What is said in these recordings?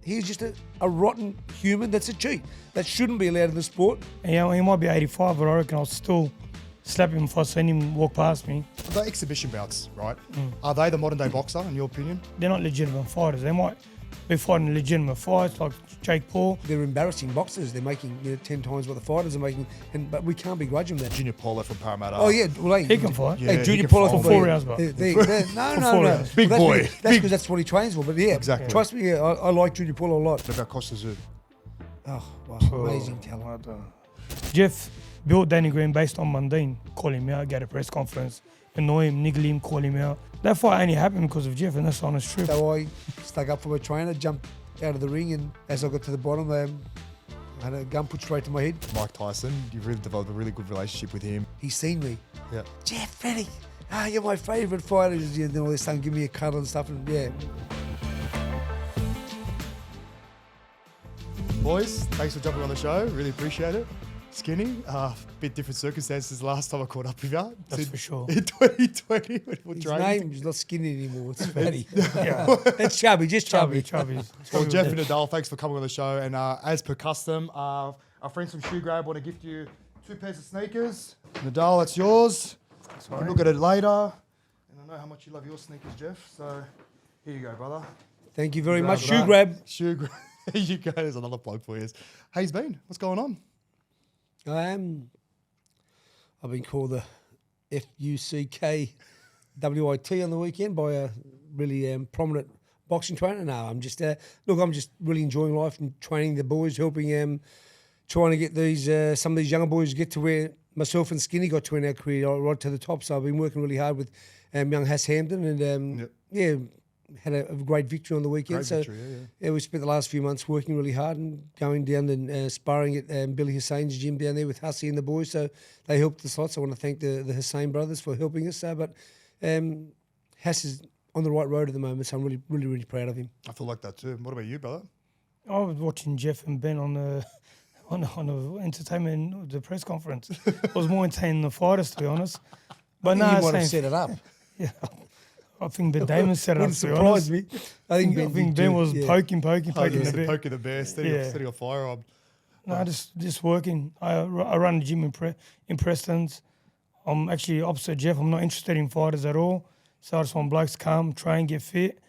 he's just a rotten human that's a cheat. That shouldn't be allowed in the sport. And, you know, he might be 85, but I reckon I'll still slap him if I seen him walk past me. The exhibition bouts, right? Are they the modern day boxer, in your opinion? They're not legitimate fighters. They might be fighting legitimate fights like Jake Paul. They're embarrassing boxers. They're making 10 times what the fighters are making, but we can't begrudge them that. Junior Paulo from Parramatta. Oh yeah, well, He can fight. Yeah, Hey, he Junior can Paulo fight. For 4 rounds, bro. No. Big Well, boy. that's because that's what he trains for. But yeah, Exactly. Trust me, I like Junior Paulo a lot. What about Costa Tszyu? Oh, wow, amazing talent. Jeff built Danny Green based on mundane. Call him out, get a press conference, annoy him, niggle him, call him out. That fight only happened because of Jeff, and that's the honest truth. So I stuck up for my trainer, jumped out of the ring, and as I got to the bottom, I had a gun put straight to my head. Mike Tyson, you've really developed a really good relationship with him. He's seen me. Yeah. Jeff Fenech, you're my favourite fighter. And all this time, give me a cuddle and stuff, and yeah. Boys, thanks for jumping on the show. Really appreciate it. Skinny, bit different circumstances last time I caught up with you. That's for sure. In 2020, His name is not skinny anymore, it's fatty. Yeah. It's chubby, just chubby. Chubby. Well, Jeff and Nedal, thanks for coming on the show. And as per custom, our friends from SHOEGRAB want to gift you 2 pairs of sneakers. Nedal, that's yours. You can look at it later. And I know how much you love your sneakers, Jeff. So here you go, brother. Thank you very much. SHOEGRAB. SHOEGRAB. Here you go. There's another plug for you. How you been? What's going on? I've been called the FUCKWIT on the weekend by a really prominent boxing trainer. No, I'm just I'm just really enjoying life and training the boys, helping trying to get these some of these younger boys get to where myself and Skinny got to in our career, right to the top. So I've been working really hard with young Hass Hampton, and had a great victory on the weekend. Great victory, yeah. We spent the last few months working really hard and going down and sparring at Billy Hussein's gym down there with Hussey and the boys. So they helped us a lot. So I want to thank the Hussein brothers for helping us. But Hass is on the right road at the moment, so I'm really, really, really proud of him. I feel like that too. What about you, brother? I was watching Jeff and Ben on the entertainment, the press conference. I was more entertaining than the fighters, to be honest. But You no, might have set it up. Yeah. I think Ben Damon set it up, Wouldn't to be surprise honest. me. I think Ben was poking Poking the bear. Poking the bear, setting a fire on. No, just working. I run a gym in Preston's. I'm actually opposite Jeff. I'm not interested in fighters at all. So I just want blokes to come, train, get fit,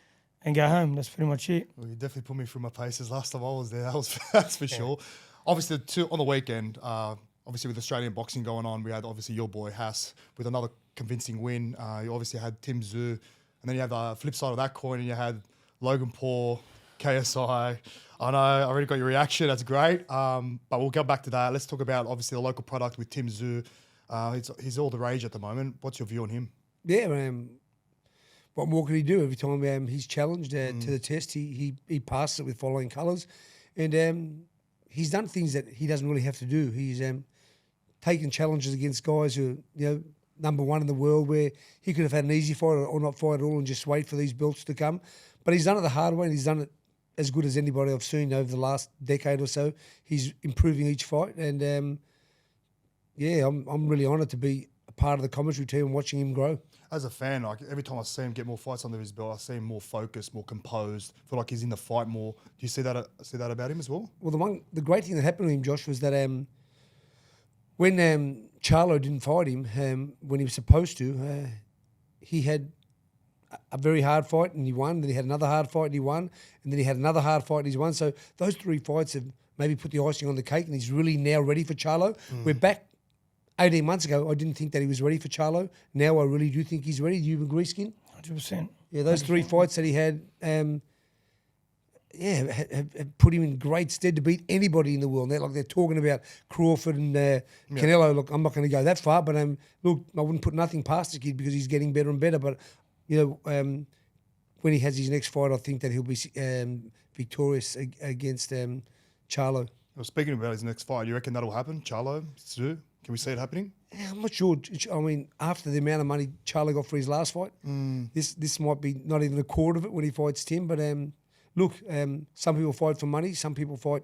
and go home. That's pretty much it. Well, you definitely put me through my paces last time I was there. That's for sure. Obviously, on the weekend, obviously with Australian boxing going on, we had obviously your boy Hass with another convincing win. You obviously had Tszyu, and then you have the flip side of that coin, and you had Logan Paul, KSI. I know, I already got your reaction. That's great. But we'll go back to that. Let's talk about obviously the local product with Tszyu. He's all the rage at the moment. What's your view on him? Yeah, what more can he do? Every time he's challenged to the test, he passes it with following colours. And he's done things that he doesn't really have to do. He's taken challenges against guys who are, number one in the world, where he could have had an easy fight or not fight at all and just wait for these belts to come. But he's done it the hard way, and he's done it as good as anybody I've seen over the last decade or so. He's improving each fight, and I'm really honoured to be a part of the commentary team and watching him grow. As a fan, like every time I see him get more fights under his belt, I see him more focused, more composed. I feel like he's in the fight more. Do you see that about him as well? Well, the great thing that happened to him, Josh, was that when Charlo didn't fight him when he was supposed to, he had a very hard fight and he won. Then he had another hard fight and he won. And then he had another hard fight and he's won. So those 3 fights have maybe put the icing on the cake, and he's really now ready for Charlo. We're back 18 months ago. I didn't think that he was ready for Charlo. Now I really do think he's ready. Do you agree, Skin? 100%. Yeah, those 3 fights that he had, have put him in great stead to beat anybody in the world. They're talking about Crawford and Canelo. Look, I'm not going to go that far, but look, I wouldn't put nothing past the kid because he's getting better and better. But when he has his next fight, I think that he'll be victorious against Charlo. Well, speaking about his next fight, you reckon that'll happen? Charlo, Tszyu? Can we see it happening? I'm not sure. I mean, after the amount of money Charlo got for his last fight, this might be not even a quarter of it when he fights Tim. But look, some people fight for money, some people fight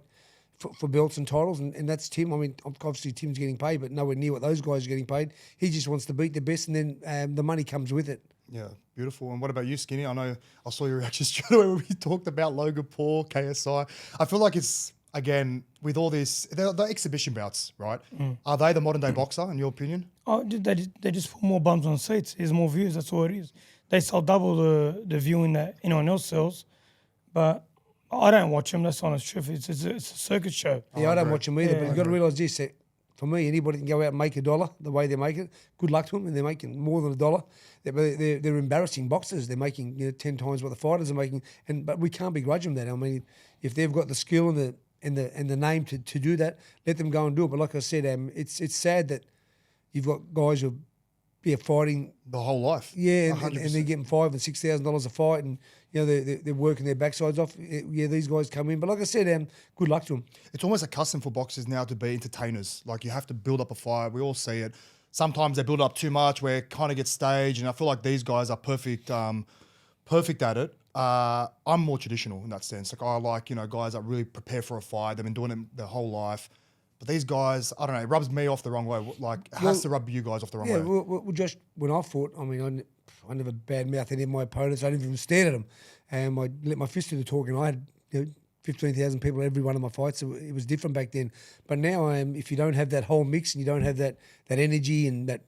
for belts and titles, and that's Tim. I mean, obviously Tim's getting paid, but nowhere near what those guys are getting paid. He just wants to beat the best, and then the money comes with it. Yeah, beautiful. And what about you, Skinny? I know I saw your reaction straight away when we talked about Logan Paul, KSI. I feel like it's, again, with all this, they're exhibition bouts, right? Are they the modern day boxer, in your opinion? Oh, they just put more bums on seats. There's more views. That's all it is. They sell double the viewing that anyone else sells, but I don't watch them. That's the honest truth. It's a circus show. Yeah, I don't watch them either, Yeah, but you've got to realise this, that for me, anybody can go out and make $1 the way they make it. Good luck to them, and they're making more than $1. They're embarrassing boxers. They're making 10 times what the fighters are making, but we can't begrudge them that. I mean, if they've got the skill and the name to do that, let them go and do it. But like I said, it's sad that you've got guys who are fighting The whole life. yeah, and they're getting $5,000 and $6,000 a fight, and they're working their backsides off. Yeah, these guys come in, but like I said, good luck to them. It's almost a custom for boxers now to be entertainers. Like, you have to build up a fight. We all see it. Sometimes they build up too much where it kind of gets staged, and I feel like these guys are perfect at it. I'm more traditional in that sense. Like, I like, guys that really prepare for a fight. They've been doing it their whole life. But these guys, I don't know, it rubs me off the wrong way. Like, it has to rub you guys off the wrong way. Well, Josh, when I fought, I mean, I never bad-mouthed any of my opponents. I didn't even stare at them. And I let my fist do the talking. I had 15,000 people at every one of my fights. So it was different back then. But now, if you don't have that whole mix and you don't have that energy and that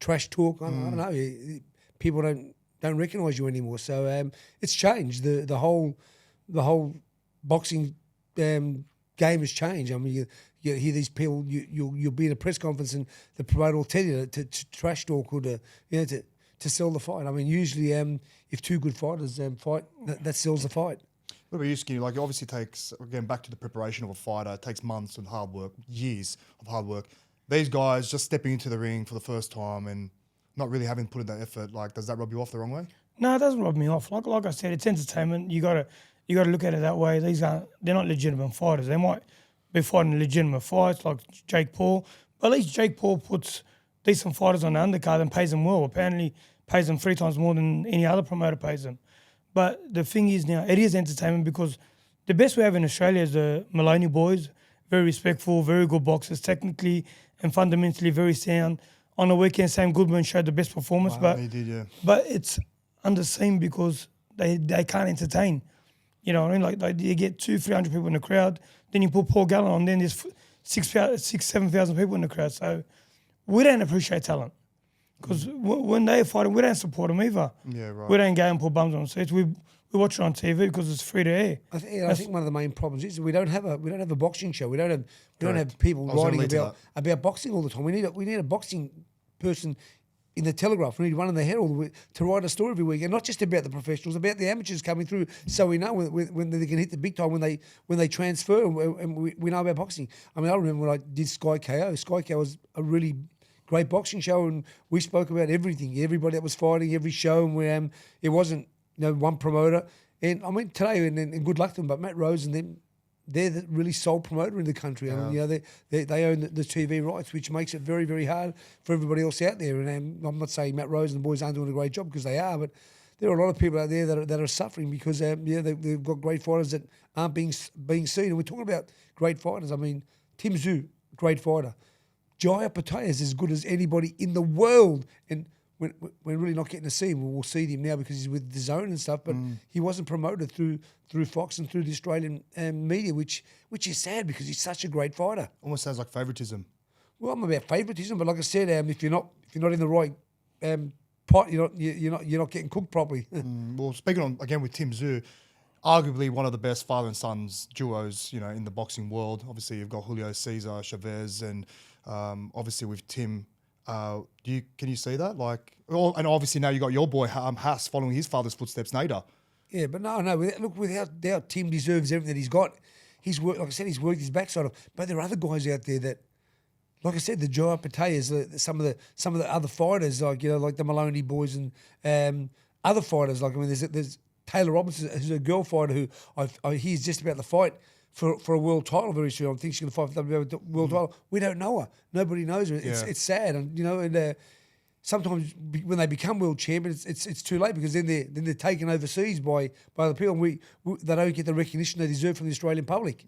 trash talk, I don't know, people don't recognise you anymore. So it's changed. The whole boxing game has changed. I mean, you hear these people. You'll be at a press conference and the promoter will tell you to trash talk or to sell the fight. I mean, usually if two good fighters fight, that sells the fight. What about you, Skinny? Like, it obviously takes, again, back to the preparation of a fighter, it takes months and hard work, years of hard work. These guys just stepping into the ring for the first time and not really having put in that effort, like, does that rub you off the wrong way? No, it doesn't rub me off. Like I said, it's entertainment. You gotta look at it that way. They're not legitimate fighters. They might be fighting legitimate fights like Jake Paul, but at least Jake Paul puts decent fighters on the undercard and pays them well. Apparently pays them 3 times more than any other promoter pays them. But the thing is now, it is entertainment because the best we have in Australia is the Maloney boys, very respectful, very good boxers, technically and fundamentally very sound. On the weekend, Sam Goodman showed the best performance, Wow, he did, yeah. But it's underseen because they can't entertain. You know what I mean? Like you get 200-300 people in the crowd, then you put Paul Gallen on, then there's 6,000-7,000 people in the crowd. So we don't appreciate talent because when they're fighting, we don't support them either. Yeah, right. We don't go and put bums on seats. We watch it on TV because it's free to air. I think one of the main problems is we don't have a boxing show. We don't have people writing about boxing all the time. We need a boxing person in the Telegraph. We need one in the Herald to write a story every week, and not just about the professionals, about the amateurs coming through, so we know when they can hit the big time when they transfer, and we know about boxing. I mean, I remember when I did Sky KO. Sky KO was a really great boxing show, and we spoke about everything, everybody that was fighting, every show, and it wasn't one promoter. And I mean today, and good luck to them, but Matt Rose and them, they're the really sole promoter in the country. Yeah. I mean, they own the TV rights, which makes it very, very hard for everybody else out there. And I'm not saying Matt Rose and the boys aren't doing a great job, because they are, but there are a lot of people out there that are suffering because they've got great fighters that aren't being seen. And we're talking about great fighters. I mean, Tszyu, great fighter. Pacquiao is as good as anybody in the world, and we're really not getting to see him. We'll see him now because he's with the Zone and stuff, but he wasn't promoted through Fox and through the Australian media, which is sad because he's such a great fighter. Almost sounds like favouritism. Well, I'm about favouritism, but like I said, if you're not in the right pot, you're not getting cooked properly. Well, speaking on again with Tszyu, arguably one of the best father and sons duos, in the boxing world. Obviously, you've got Julio Cesar Chavez, and obviously with Tim. Can you see that? And obviously now you got your boy Haas following his father's footsteps, Nedal. Yeah, but no. Look, without doubt, Tim deserves everything that he's got. He's worked, like I said, he's worked his backside off. But there are other guys out there that, like I said, the Joe Pataya's, some of the other fighters, like the Maloney boys and other fighters. Like, I mean, there's Taylor Robinson, who's a girl fighter who I hear is just about to fight for a world title very soon. I think she's going to fight for the world title. We don't know her. Nobody knows her. It's sad, and sometimes when they become world champions, it's too late, because then they're taken overseas by the people. And they don't get the recognition they deserve from the Australian public.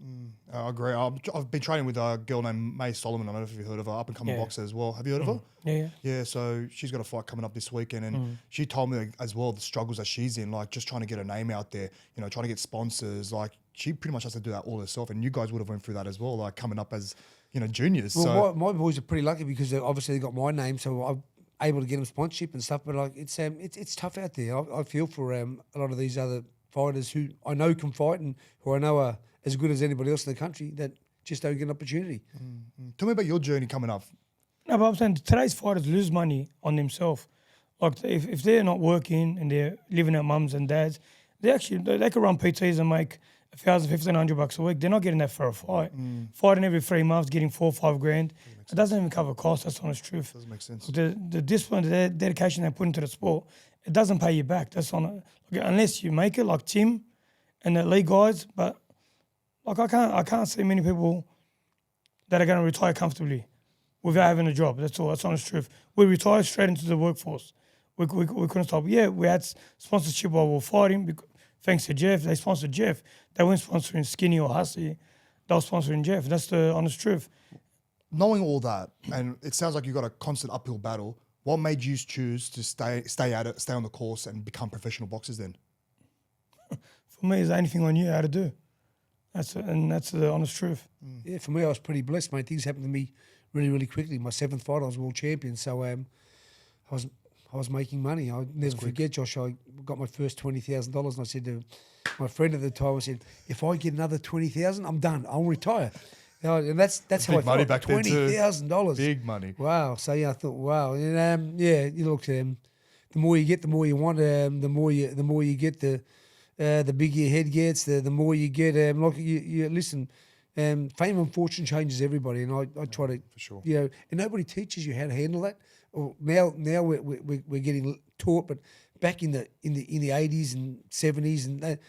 I agree. I've been training with a girl named May Solomon. I don't know if you've heard of her, up and coming boxer as well. Have you heard of her? Yeah. Yeah, so she's got a fight coming up this weekend, and she told me as well the struggles that she's in, like just trying to get her name out there, you know, trying to get sponsors. Like she pretty much has to do that all herself, and you guys would have went through that as well, like coming up as, you know, juniors. Well, so my boys are pretty lucky because obviously they got my name, so I'm able to get them sponsorship and stuff. But like it's tough out there. I feel for a lot of these other fighters who I know can fight and who I know are as good as anybody else in the country that just don't get an opportunity. tell me about your journey coming up. No, but I'm saying today's fighters lose money on themselves. Like if they're not working and they're living at mums and dads, they could run PTs and make $1,000, $1,500 a week. They're not getting that for a fight. Fighting every 3 months, getting 4 or 5 grand. It doesn't even cover costs. That's the honest truth. Doesn't make sense. The discipline, the dedication they put into the sport, it doesn't pay you back. That's on unless you make it like Tim and the league guys. But like I can't see many people that are going to retire comfortably without having a job. That's all. That's the honest truth. We retired straight into the workforce. We couldn't stop. Yeah, we had sponsorship while we were fighting. Thanks to Jeff, they sponsored Jeff. They weren't sponsoring Skinny or Hussey. They were sponsoring Jeff. That's the honest truth. Knowing all that, and it sounds like you got a constant uphill battle. What made you choose to stay at it, stay on the course, and become professional boxers then? For me, is anything I knew how to do. That's the honest truth. Yeah, for me, I was pretty blessed, mate. Things happened to me really, really quickly. My 7th fight, I was world champion, so I was making money. I'll never forget, Josh. I got my first $20,000, and I said to my friend at the time, I said, "If I get another $20,000, I'm done. I'll retire." You know, and that's how I Big money felt. back then too. $20,000. Big money. Wow. So yeah, I thought, wow. And you look, the more you get, the more you want. The more you get, the bigger your head gets. The more you get. Like you listen. Fame and fortune changes everybody, and I try to, for sure. you know, and nobody teaches you how to handle that. Or now we're getting taught, but back in the 80s and 70s, and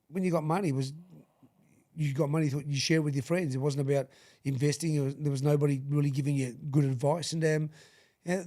when you got money, you got money, you share it with your friends. It wasn't about investing. There was nobody really giving you good advice. And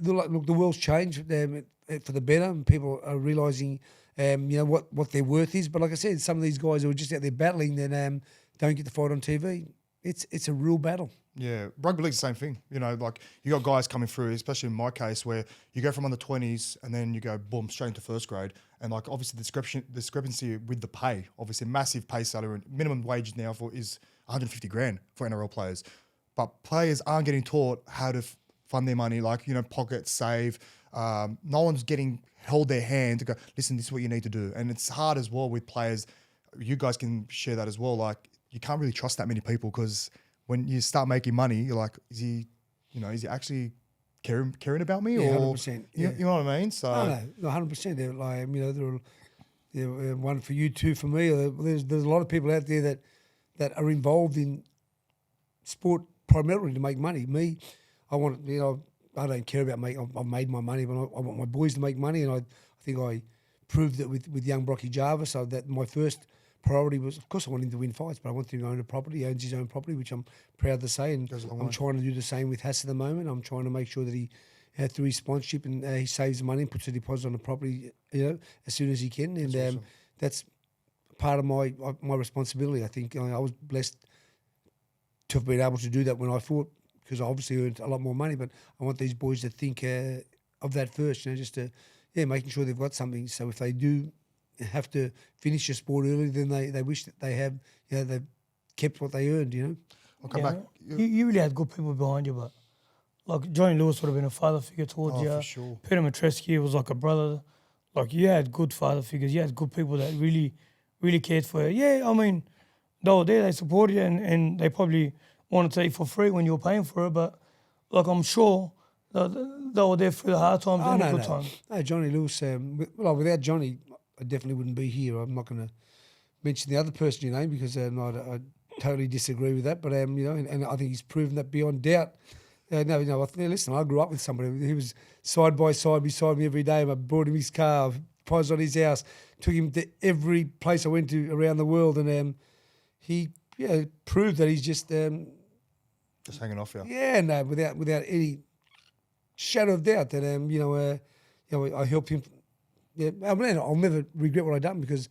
look, the world's changed for the better, and people are realising, you know, what their worth is. But like I said, some of these guys who are just out there battling, then don't get to fight on TV. It's a real battle. Yeah, rugby league's the same thing. You know, like you got guys coming through, especially in my case, where you go from under 20s and then you go boom straight into first grade, and like obviously the discrepancy with the pay, obviously massive pay salary. Minimum wage now is 150 grand for NRL players, but players aren't getting taught how to fund their money, like, you know, pocket, save. No one's getting held their hand to go, listen, this is what you need to do, and it's hard as well with players. You guys can share that as well. Like you can't really trust that many people because when you start making money, you're like, is he actually caring about me? Yeah, or 100%. You know what I mean? So no, 100%. They're like, you know, they're one for you, two for me. There's a lot of people out there that are involved in sport primarily to make money. Me, I want, you know, I don't care about I've made my money, but I want my boys to make money, and I think I proved it with young Brocky Jarvis. So that my first priority was, of course, I want him to win fights, but I want him to own a property. He owns his own property, which I'm proud to say. And I'm trying to do the same with Hass at the moment. I'm trying to make sure that he, through his sponsorship, and he saves money and puts a deposit on the property, you know, as soon as he can. And awesome. That's part of my responsibility. I think I was blessed to have been able to do that when I fought, because I obviously earned a lot more money. But I want these boys to think of that first, you know, just to making sure they've got something. So if they do have to finish a sport early, then they wish that they have, you know, they've kept what they earned, you know. I'll come back. You really had good people behind you, but like Johnny Lewis would have been a father figure towards you. For sure. Peter Matreski was like a brother. Like you had good father figures. You had good people that really, really cared for you. Yeah, I mean, they were there, they supported you, and they probably wanted to eat for free when you were paying for it. But like I'm sure they were there through the hard times and the good times. No, Johnny Lewis. Without Johnny, I definitely wouldn't be here. I'm not going to mention the other person you name because I totally disagree with that. But you know, and I think he's proven that beyond doubt. Listen, I grew up with somebody. He was side by side beside me every day. I brought him his car, posed on his house, took him to every place I went to around the world, and he proved that he's just hanging off you. Yeah, no, without any shadow of doubt that I helped him. Yeah, I mean, I'll never regret what I done because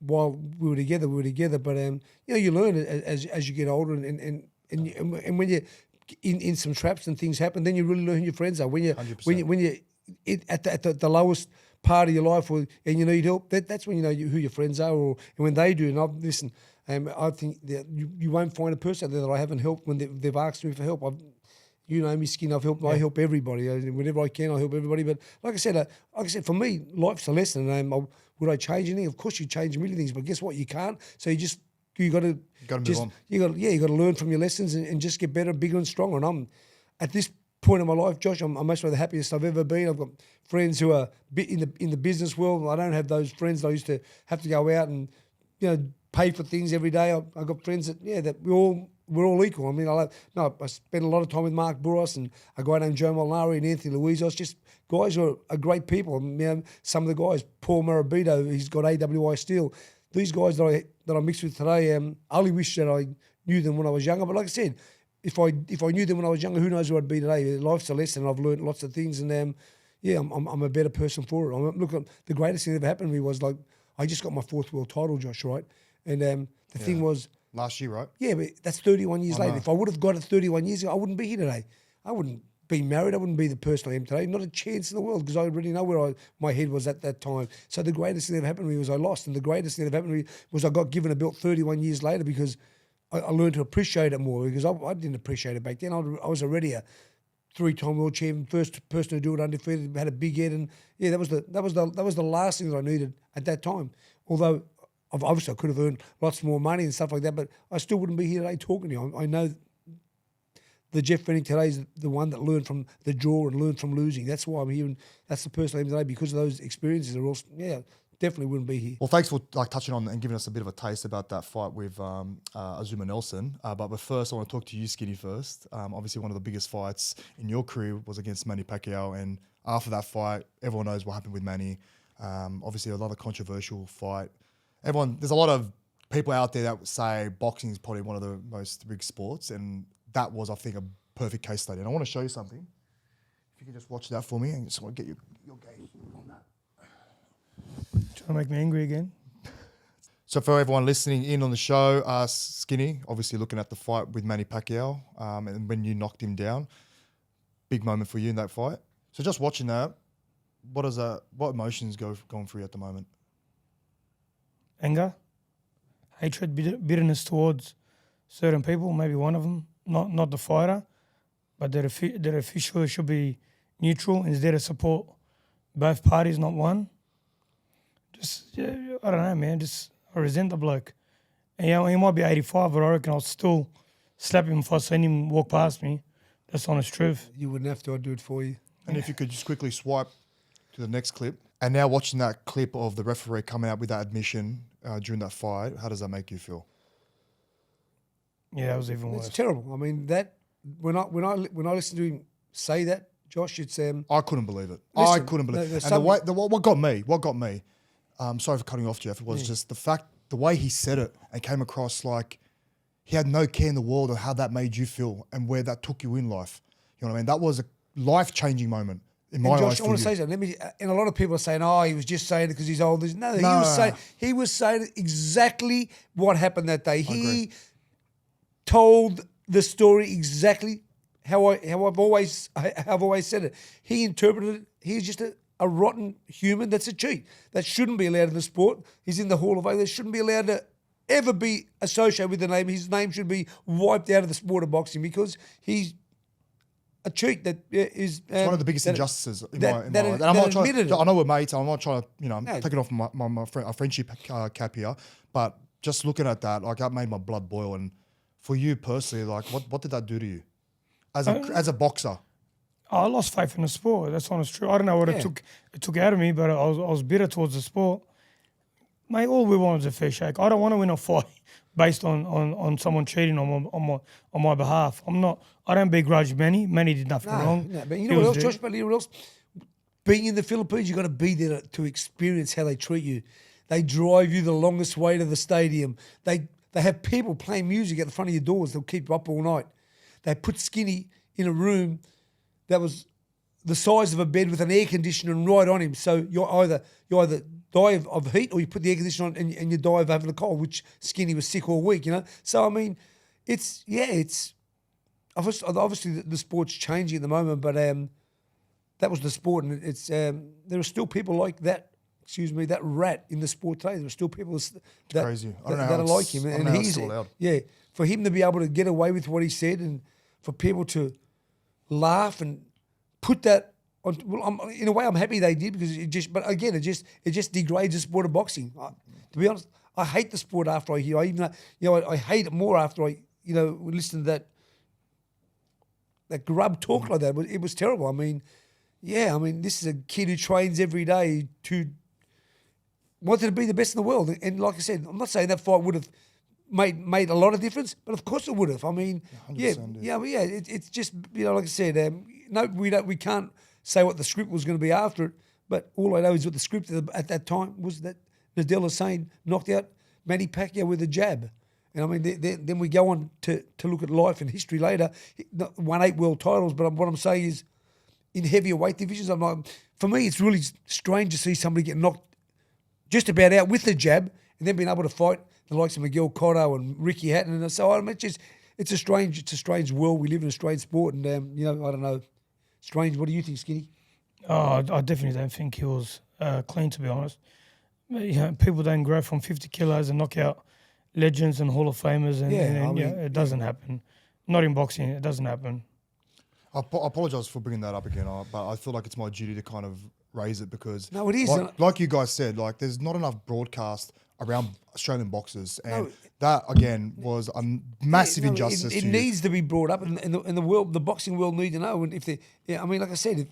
while we were together. But you learn as you get older, and when you in some traps and things happen, then you really learn who your friends are. When you 100%. at the lowest part of your life, and you need help, that's when you know who your friends are, and when they do. And listen, I think that you won't find a person out there that I haven't helped when they've asked me for help. You know me, Skin. I help everybody. Whenever I can, I help everybody. But like I said, for me, life's a lesson. Would I change anything? Of course, you change a million things, but guess what? You can't. So you got to move on. You got to learn from your lessons and just get better, bigger, and stronger. And I'm at this point in my life, Josh, I'm most the happiest I've ever been. I've got friends who are in the business world. I don't have those friends that I used to have to go out and pay for things every day. I've got friends that we're all equal. I mean, I spend a lot of time with Mark Burros and a guy named Joe Molinari and Anthony Luizos, just guys who are great people. Some of the guys, Paul Marabito, he's got AWI Steel. These guys that I mixed with today, I only wish that I knew them when I was younger. But like I said, if I knew them when I was younger, who knows who I'd be today? Life's a lesson. I've learned lots of things, and I'm a better person for it. Look, the greatest thing that ever happened to me was I just got my 4th world title, Josh, right? And the thing was, last year, right? Yeah, but that's 31 years later. If I would have got it 31 years ago, I wouldn't be here today. I wouldn't be married. I wouldn't be the person I am today. Not a chance in the world, because I already know where my head was at that time. So the greatest thing that happened to me was I lost, and the greatest thing that happened to me was I got given a belt 31 years later, because I learned to appreciate it more, because I didn't appreciate it back then. I was already a 3-time world champion, first person to do it undefeated, had a big head, and that was the last thing that I needed at that time. Although obviously I could have earned lots more money and stuff like that, but I still wouldn't be here today talking to you. I know the Jeff Fenech today is the one that learned from the draw and learned from losing. That's why I'm here, and that's the person I am today, because of those experiences. Definitely wouldn't be here. Well, thanks for touching on and giving us a bit of a taste about that fight with Azumah Nelson. But first, I want to talk to you, Skinny, first. Obviously, one of the biggest fights in your career was against Manny Pacquiao, and after that fight, everyone knows what happened with Manny. Obviously, another controversial fight. There's a lot of people out there that say boxing is probably one of the most rigged sports, and that was, I think, a perfect case study. And I want to show you something. If you can just watch that for me, and just want to get your gaze on that. Trying to make me angry again. So for everyone listening in on the show, Skinny, obviously looking at the fight with Manny Pacquiao, and when you knocked him down, big moment for you in that fight. So just watching that, what emotions going through you at the moment? Anger, hatred, bitterness towards certain people, maybe one of them, not the fighter, but their official should be neutral and is there to support both parties, not one. I don't know, man. I resent the bloke. And he might be 85, but I reckon I'll still slap him if I seen him walk past me. That's the honest truth. You wouldn't have to. I'd do it for you. And if you could just quickly swipe to the next clip. And now watching that clip of the referee coming out with that admission during that fight, how does that make you feel? Yeah, that was even worse. It's terrible. I mean, that when I listen to him say that, Josh, it's I couldn't believe it. Listen, I couldn't believe it. And what got me, sorry for cutting you off, Jeff, it was just the way he said it and came across like he had no care in the world of how that made you feel and where that took you in life. You know what I mean? That was a life-changing moment in my eyes. Josh, I want to say something. And a lot of people are saying, "Oh, he was just saying it because he's old." No, he was saying exactly what happened that day. He told the story exactly how I've always said it. He interpreted it. He's just a rotten human that's a cheat. That shouldn't be allowed in the sport. He's in the Hall of Fame. That shouldn't be allowed to ever be associated with the name. His name should be wiped out of the sport of boxing because he's a cheat that is... it's one of the biggest injustices in my life. And I know we're mates. I'm not trying to, take it off my friendship cap here. But just looking at that, that made my blood boil. And for you personally, what did that do to you as a boxer? I lost faith in the sport. That's honest truth. I don't know what it took out of me, but I was bitter towards the sport. Mate, all we want is a fair shake. I don't want to win a fight based on someone cheating on my behalf. I don't begrudge Manny. Manny did nothing wrong. No, but you know what else, Josh? But you know what else? Being in the Philippines, you've got to be there to experience how they treat you. They drive you the longest way to the stadium. They have people playing music at the front of your doors. They'll keep you up all night. They put Skinny in a room that was the size of a bed with an air conditioner right on him. So you either die of heat or you put the air conditioner on and you die of having a cold, which Skinny was sick all week, you know. So, I mean, it's obviously the sport's changing at the moment, but that was the sport, and it's there are still people like that. Excuse me, that rat in the sport today. There are still people that crazy. I don't know that how are like him, I don't and know how he's it's still allowed. yeah. For him to be able to get away with what he said, and for people to laugh and put that on. Well, in a way, I'm happy they did, because but again, it just degrades the sport of boxing. To be honest, I hate the sport after I hear. I hate it more after I listen to that grub talk like that. It was terrible. I mean, this is a kid who trains every day to wanted to be the best in the world. And like I said, I'm not saying that fight would have made a lot of difference, but of course it would have. I mean, it's just, like I said, no, we can't say what the script was going to be after it, but all I know is what the script at that time was that Nedal Hussein knocked out Manny Pacquiao with a jab. And I mean, then we go on to look at life and history later. Won 8 world titles, but what I'm saying is, in heavier weight divisions, for me, it's really strange to see somebody get knocked just about out with the jab and then being able to fight the likes of Miguel Cotto and Ricky Hatton. And so it's a strange world we live in, a strange sport. And, I don't know, strange. What do you think, Skinny? Oh, I definitely don't think he was clean, to be honest. People don't grow from 50 kilos and knock out legends and Hall of Famers, and it doesn't happen. Not in boxing, it doesn't happen. I apologise for bringing that up again, but I feel like it's my duty to kind of raise it, because no, it is. Like you guys said, like there's not enough broadcast around Australian boxers, and that again was a massive injustice. It needs to be brought up, and the world, the boxing world, need to know. And like I said,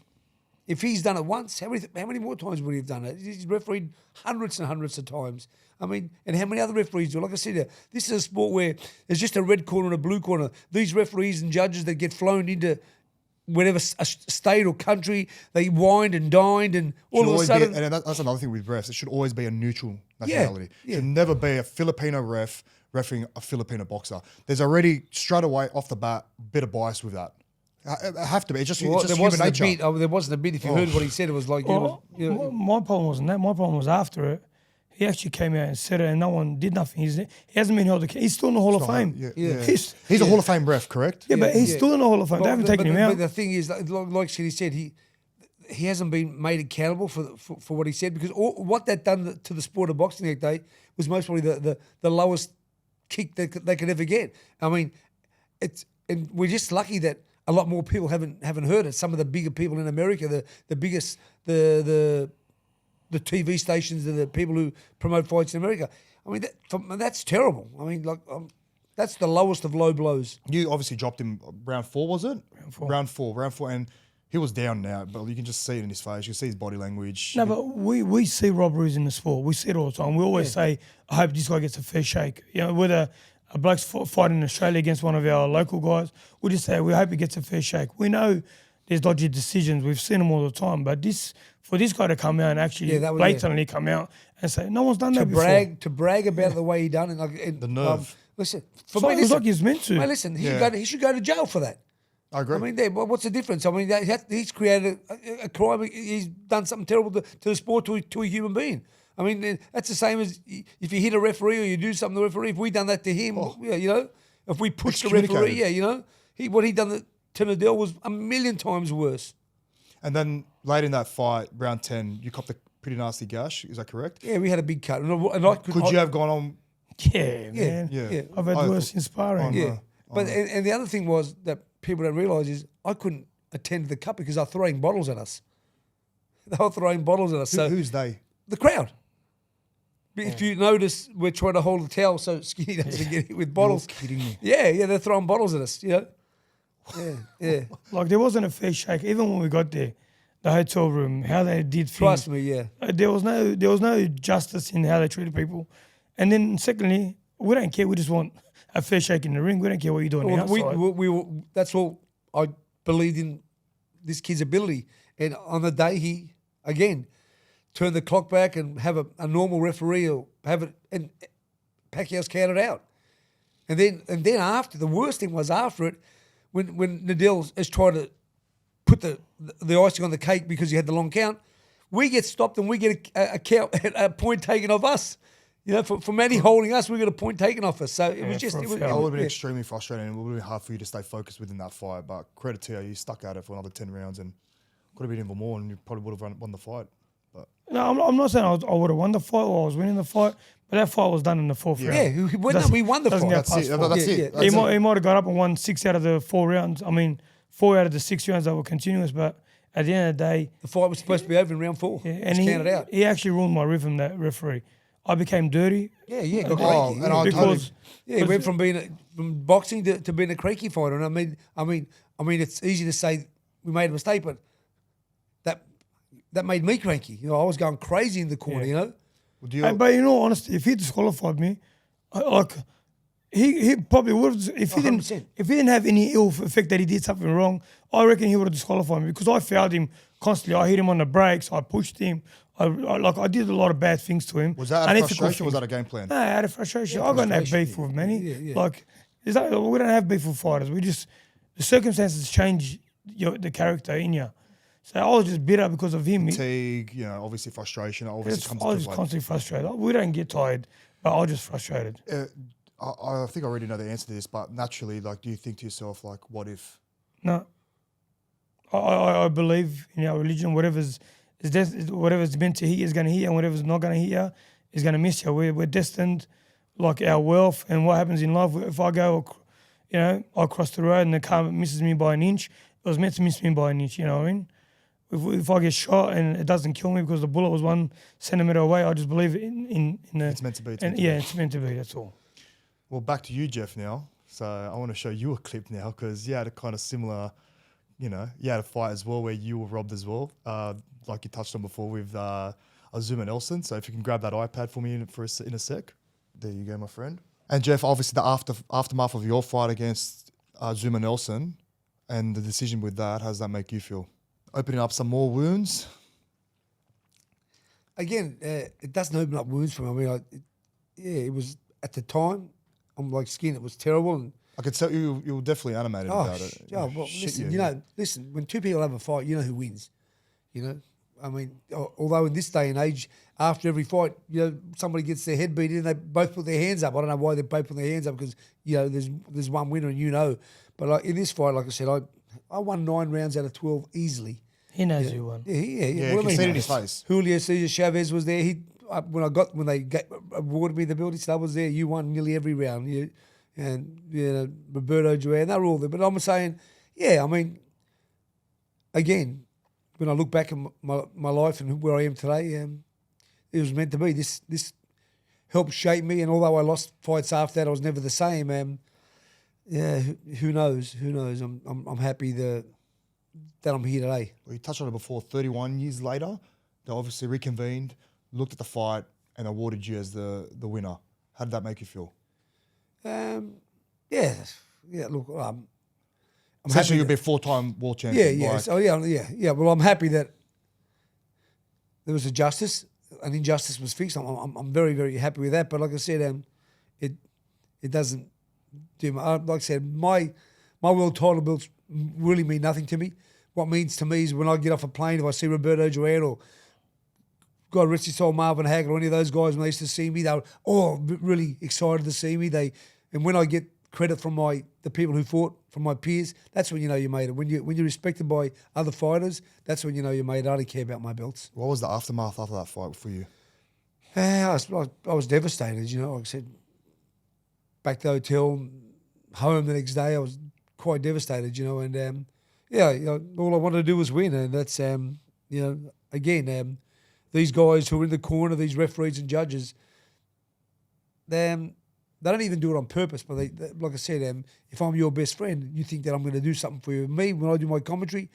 if he's done it once, how many more times would he have done it? He's refereed hundreds and hundreds of times. I mean, and how many other referees do? Like I said, this is a sport where there's just a red corner and a blue corner. These referees and judges that get flown into whatever state or country, they wined and dined, and all of a sudden... And that's another thing with refs. It should always be a neutral nationality. It should never be a Filipino ref refereeing a Filipino boxer. There's already, straight away, off the bat, a bit of bias with that. It have to be. It's just human nature. There wasn't a bit. If you heard what he said, it was like... My problem wasn't that. My problem was after it. He actually came out and said it, and no one did nothing. He hasn't been held. He's still in the Hall of Fame. He's a Hall of Fame ref, correct? Yeah, but he's still in the Hall of Fame. They haven't taken him out. But the thing is, like he said, he hasn't been made accountable for what he said, because what that done to the sport of boxing that day was most probably the lowest kick they could ever get. I mean, and we're just lucky that a lot more people haven't heard it. Some of the bigger people in America, the biggest, the TV stations and the people who promote fights in America. I mean, that's terrible. I mean, that's the lowest of low blows. You obviously dropped him round 4, was it? Round four, and he was down now, but you can just see it in his face. You can see his body language. No, but we see robberies in the sport. We see it all the time. We always say, I hope this guy gets a fair shake. Whether a bloke's fighting in Australia against one of our local guys, we just say, we hope he gets a fair shake. We know there's dodgy decisions. We've seen them all the time. But for this guy to come out and actually blatantly come out and say, no one's done that before. To brag about the way he done it. The nerve. Listen, it was like he's meant to. Mate, listen, he should go to jail for that. I agree. I mean, what's the difference? I mean, he's created a crime. He's done something terrible to the sport, to a human being. I mean, that's the same as if you hit a referee or you do something to the referee. If we done that to him, if we pushed the referee, what he done to Nedal was a million times worse. And then late in that fight, round 10, you copped a pretty nasty gash. Is that correct? Yeah, we had a big cut. Could you have gone on? Yeah, man. Yeah. I've had worse in sparring. Yeah. But and the other thing was that people don't realise is I couldn't attend the cut because they're throwing bottles at us. They were throwing bottles at us. Who's they? The crowd. If you notice, we're trying to hold the towel so Skinny doesn't get hit with bottles. You're kidding me. Yeah, they're throwing bottles at us, Yeah. Like there wasn't a fair shake. Even when we got there, the hotel room, how they did things. Trust me, yeah. There was no justice in how they treated people. And then secondly, we don't care. We just want a fair shake in the ring. We don't care what you're doing outside. That's all. I believed in this kid's ability. And on the day he, again, turned the clock back and have a normal referee or have it, and Pacquiao's counted out. And then after, the worst thing was after it, when Nedal has tried to put the icing on the cake because you had the long count. We get stopped and we get a point taken off us. You know, for Manny holding us, we got a point taken off us. So it was just... for a It was, foul. It would have been extremely frustrating and it would have been hard for you to stay focused within that fight. But credit to you, you stuck at it for another 10 rounds and could have been even more and you probably would have won the fight. But No, I'm not saying I would have won the fight or I was winning the fight, but that fight was done in the fourth round. yeah, we won the doesn't fight. get that's it. past four. That's Yeah, it. yeah. He That's it. might have got up and won 6 out of the 4 rounds. I mean, 4 out of the 6 rounds that were continuous, but at the end of the day, The fight was supposed to be over in round 4. yeah, It's and counted out. he actually ruined my rhythm, that referee. I became dirty. Yeah, got Oh, cranky. and I because Yeah, he went from boxing to being a cranky fighter. And I mean, it's easy to say we made a mistake, but that made me cranky. You know, I was going crazy in the corner. Yeah. You know, Do you, but in all honesty, if he disqualified me, he probably would have. If he 100%. didn't have any ill effect that he did something wrong, I reckon he would have disqualified me because I fouled him constantly. I hit him on the brakes. I pushed him. I did a lot of bad things to him. was that out of Unethical frustration or was things. that a game plan? No, out of frustration. I got no frustration, beef with Manny. Yeah. Like, we don't have beef with fighters. We just, the circumstances change the character in you. So I was just bitter because of him. Fatigue, you know, obviously frustration. Obviously comes I was to just play. constantly frustrated. We don't get tired, but I was just frustrated. I think I already know the answer to this, but naturally, like, do you think to yourself, like, what if? No. I believe in our religion, whatever's meant to hit you is going to hit you, and whatever's not going to hit you is going to miss you. We're destined, like our wealth and what happens in life. If I go, I cross the road and the car misses me by an inch, it was meant to miss me by an inch, you know what I mean? If I get shot and it doesn't kill me because the bullet was 1 centimeter away, I just believe in the... It's meant to be. It's meant to be, that's all. Well, back to you, Jeff, now. So I want to show you a clip now because you had a kind of similar, you had a fight as well where you were robbed as well, like you touched on before with Azumah Nelson. So if you can grab that iPad for me in a sec. There you go, my friend. And Jeff, obviously the aftermath of your fight against Azumah Nelson and the decision with that, how does that make you feel? Opening up some more wounds? again, it doesn't open up wounds for me. I mean, it was at the time. I'm like skin. It was terrible. And I could tell you were definitely animated about it. yeah. Well, listen. When two people have a fight, you know who wins. You know, I mean, although in this day and age, after every fight, somebody gets their head beat in, they both put their hands up. I don't know why they both put their hands up because there's one winner, and But like in this fight, like I said, I won 9 rounds out of 12 easily. He knows who won. Yeah, you What I can mean, see it in his face. Julio Cesar Chavez was there. When they awarded me the ability, so I was there. You won nearly every round. Roberto Joanne, they were all there. But I'm saying, I mean, again, when I look back at my life and where I am today, it was meant to be. This helped shape me, and although I lost fights after that, I was never the same. Who knows? Who knows? I'm happy that I'm here today. Well, you touched on it before. 31 years later, they obviously reconvened, looked at the fight, and awarded you as the winner. How did that make you feel? Look, I'm Essentially, happy you'll be a 4-time world champion. Well, I'm happy that there was a justice. An injustice was fixed. I'm very, very happy with that. But like I said, it doesn't do my. Like I said, my world title belts really mean nothing to me. What means to me is when I get off a plane, if I see Roberto Joanne or God rest his soul, Marvin Hagler, or any of those guys, when they used to see me, they were really excited to see me. And when I get credit from the people who fought, from my peers, that's when you know you made it. When you're respected by other fighters, that's when you know you made it. I don't care about my belts. What was the aftermath after that fight for you? I was devastated. Like I said, back to the hotel, home the next day. I was quite devastated. And all I wanted to do was win, and that's again. These guys who are in the corner, these referees and judges, they don't even do it on purpose. But they like I said, if I'm your best friend, you think that I'm going to do something for you. Me, when I do my commentary,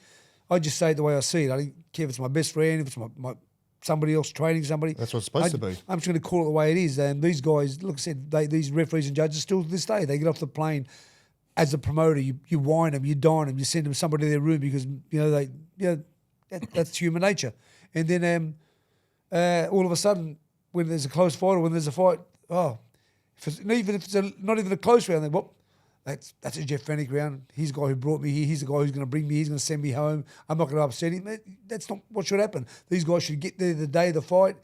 I just say it the way I see it. I don't care if it's my best friend, if it's my somebody else training somebody. That's what it's supposed to be. I'm just going to call it the way it is. And these guys, like I said, these referees and judges still to this day, they get off the plane as a promoter. You wine them, you dine them, you send them somebody to their room because that's human nature. And then all of a sudden, when there's a close fight or when there's a fight, even if it's not even a close round, then That's a Jeff Fenech round. He's the guy who brought me here. He's the guy who's going to bring me. He's going to send me home. I'm not going to upset him. That's not what should happen. These guys should get there the day of the fight,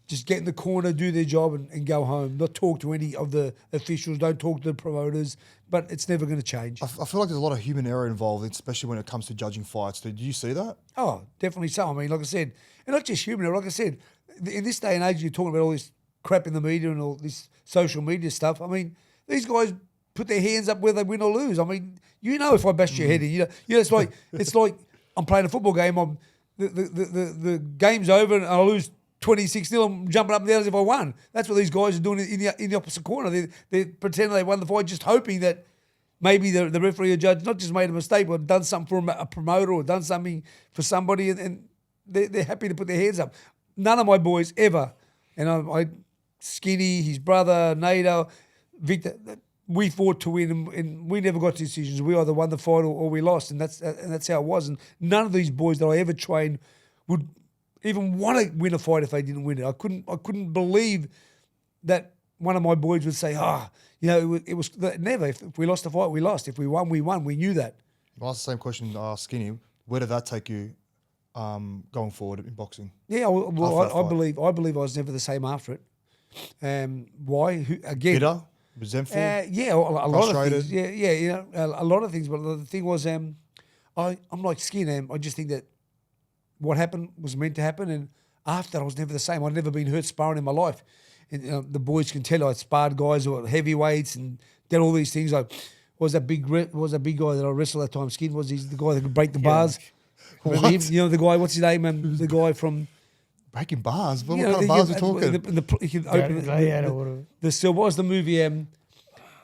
just get in the corner, do their job, and go home. Not talk to any of the officials. Don't talk to the promoters. But it's never going to change. I feel like there's a lot of human error involved, especially when it comes to judging fights. Do you see that? Oh, definitely so. I mean, like I said, and not just human error. Like I said, in this day and age, you're talking about all this crap in the media and all this social media stuff. I mean, these guys put their hands up whether they win or lose. I mean, you know, if I bash your head in, it's like I'm playing a football game. The game's over and I lose 26-0. I'm jumping up and down as if I won. That's what these guys are doing in the opposite corner. They're pretending they won the fight, just hoping that maybe the referee or judge not just made a mistake, but done something for a promoter or done something for somebody, and they're happy to put their hands up. None of my boys ever, and I Skinny, his brother, Nedal, Victor, we fought to win, and we never got decisions. We either won the fight or we lost, and that's how it was. And none of these boys that I ever trained would even want to win a fight if they didn't win it. I couldn't believe that one of my boys would say, it was never. If we lost the fight, we lost. If we won, we won. We knew that. I'll ask the same question to Skinny. Where did that take you going forward in boxing? Yeah, I believe I was never the same after it. Why? Again? Bitter? Resentful? Yeah, a lot of things. Yeah, a lot of things. But the thing was, I'm like Skin. I just think that what happened was meant to happen, and after I was never the same. I'd never been hurt sparring in my life. And the boys can tell I sparred guys who were heavyweights and did all these things. I was that big guy that I wrestled that time. Skin was the guy that could break the bars. Remember him? You know the guy. What's his name? The guy from breaking bars. What kind of bars are we talking? He could open Gladiator. What was the movie?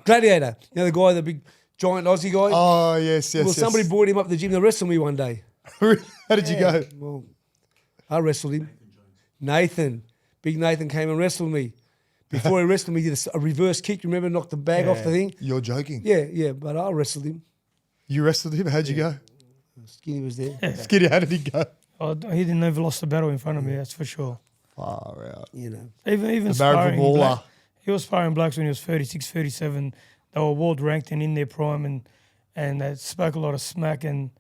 Gladiator. You know the guy, the big giant Aussie guy. Oh yes. Well, somebody brought him up to the gym to wrestle me one day. How did you go? Well, I wrestled him. Big Nathan came and wrestled me. Before he wrestled me, he did a reverse kick. Remember, knocked the bag off the thing? You're joking. Yeah, but I wrestled him. You wrestled him? How'd you go? Skinny was there. Skinny, how did he go? Oh, he didn't ever lost the battle in front of me, that's for sure. Far out. You know. Even sparring, he was sparring blokes when he was 36, 37. They were world ranked and in their prime, and they spoke a lot of smack, and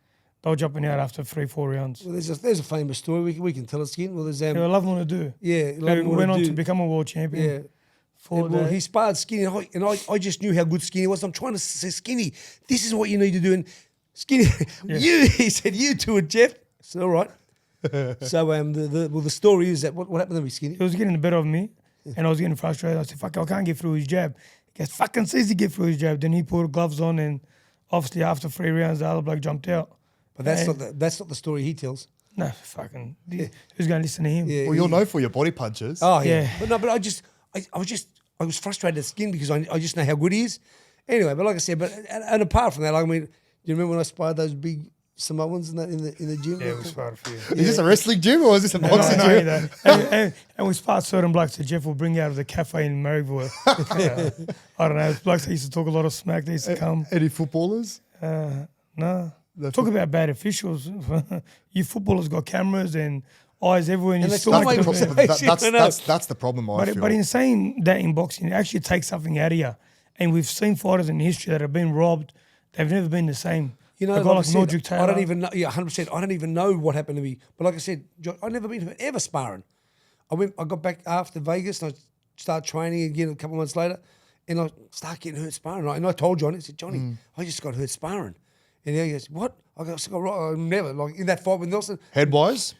they were jumping out after 3-4 rounds. Well, there's a famous story we can tell it, Skin. Well, there's a loved one to do. Yeah, he went on to become a world champion. Yeah. Well, he sparred Skinny, and I just knew how good Skinny was. I'm trying to say, Skinny, this is what you need to do. And Skinny, he said, you do it, Jeff. It's all right. So the story is that what happened to me, Skinny? He was getting the better of me, and I was getting frustrated. I said, fuck, I can't get through his jab. He goes, fucking says he get through his jab. Then he put gloves on, and obviously after 3 rounds, the other bloke jumped out. But that's not the story he tells. No, fucking, who's going to listen to him? Yeah, well, you're known for your body punches. Oh, yeah. But I was frustrated at Skin because I just know how good he is. Anyway, but like I said, and apart from that, I mean, do you remember when I sparred those big Samoans in the gym? Yeah, we sparred a few. Is this a wrestling gym or is this a boxing gym? And we sparred certain blokes that Jeff will bring out of the cafe in Maryville. I don't know, blokes that used to talk a lot of smack, they used to come. Any footballers? No. Talk about bad officials. You footballers got cameras and eyes everywhere, and you still that's the problem. I feel. But in saying that in boxing, it actually takes something out of you. And we've seen fighters in history that have been robbed. They've never been the same. You know, I don't even know. Yeah, 100%. I don't even know what happened to me. But like I said, I've never been ever sparring. I got back after Vegas and I started training again a couple of months later, and I started getting hurt sparring. And I told Johnny, I said, Johnny, I just got hurt sparring. And he goes, what? I never, like in that fight with Nelson. Head-wise?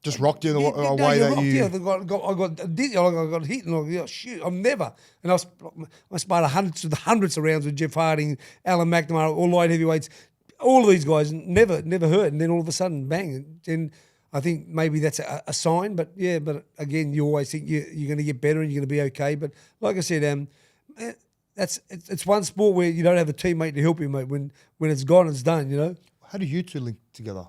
Just rocked you in a way that you... Yeah, I got hit and I shoot, I'm never. And I sparred hundreds of rounds with Jeff Harding, Alan McNamara, all light heavyweights. All of these guys never hurt. And then all of a sudden, bang. And I think maybe that's a sign. But yeah, but again, you always think you're going to get better and you're going to be okay. But like I said, it's one sport where you don't have a teammate to help you, mate. When it's gone, it's done, you know. How do you two link together?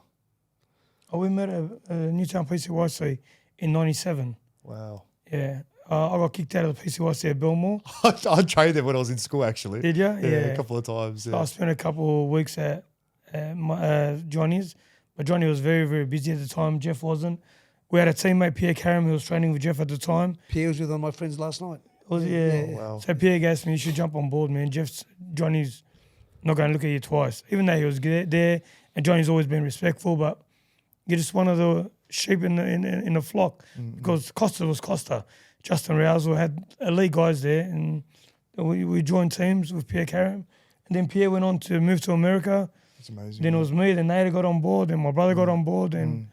Oh, we met at Newtown PCYC in '97. Wow. Yeah. I got kicked out of the PCYC at Belmore. I trained there when I was in school, actually. Did you? Yeah, a couple of times. Yeah. I spent a couple of weeks at Johnny's, but Johnny was very, very busy at the time. Jeff wasn't. We had a teammate, Pierre Karam, who was training with Jeff at the time. Pierre was with one of my friends last night. Yeah. Oh, wow. So Pierre asked me, you should jump on board, man. Johnny's not going to look at you twice. Even though he was there, and Johnny's always been respectful, but you're just one of the sheep in the flock. Because Costa was Costa. Justin Rousel had elite guys there, and we joined teams with Pierre Karam. And then Pierre went on to move to America. That's amazing. Then it was me, then Nedal got on board, then my brother got on board, and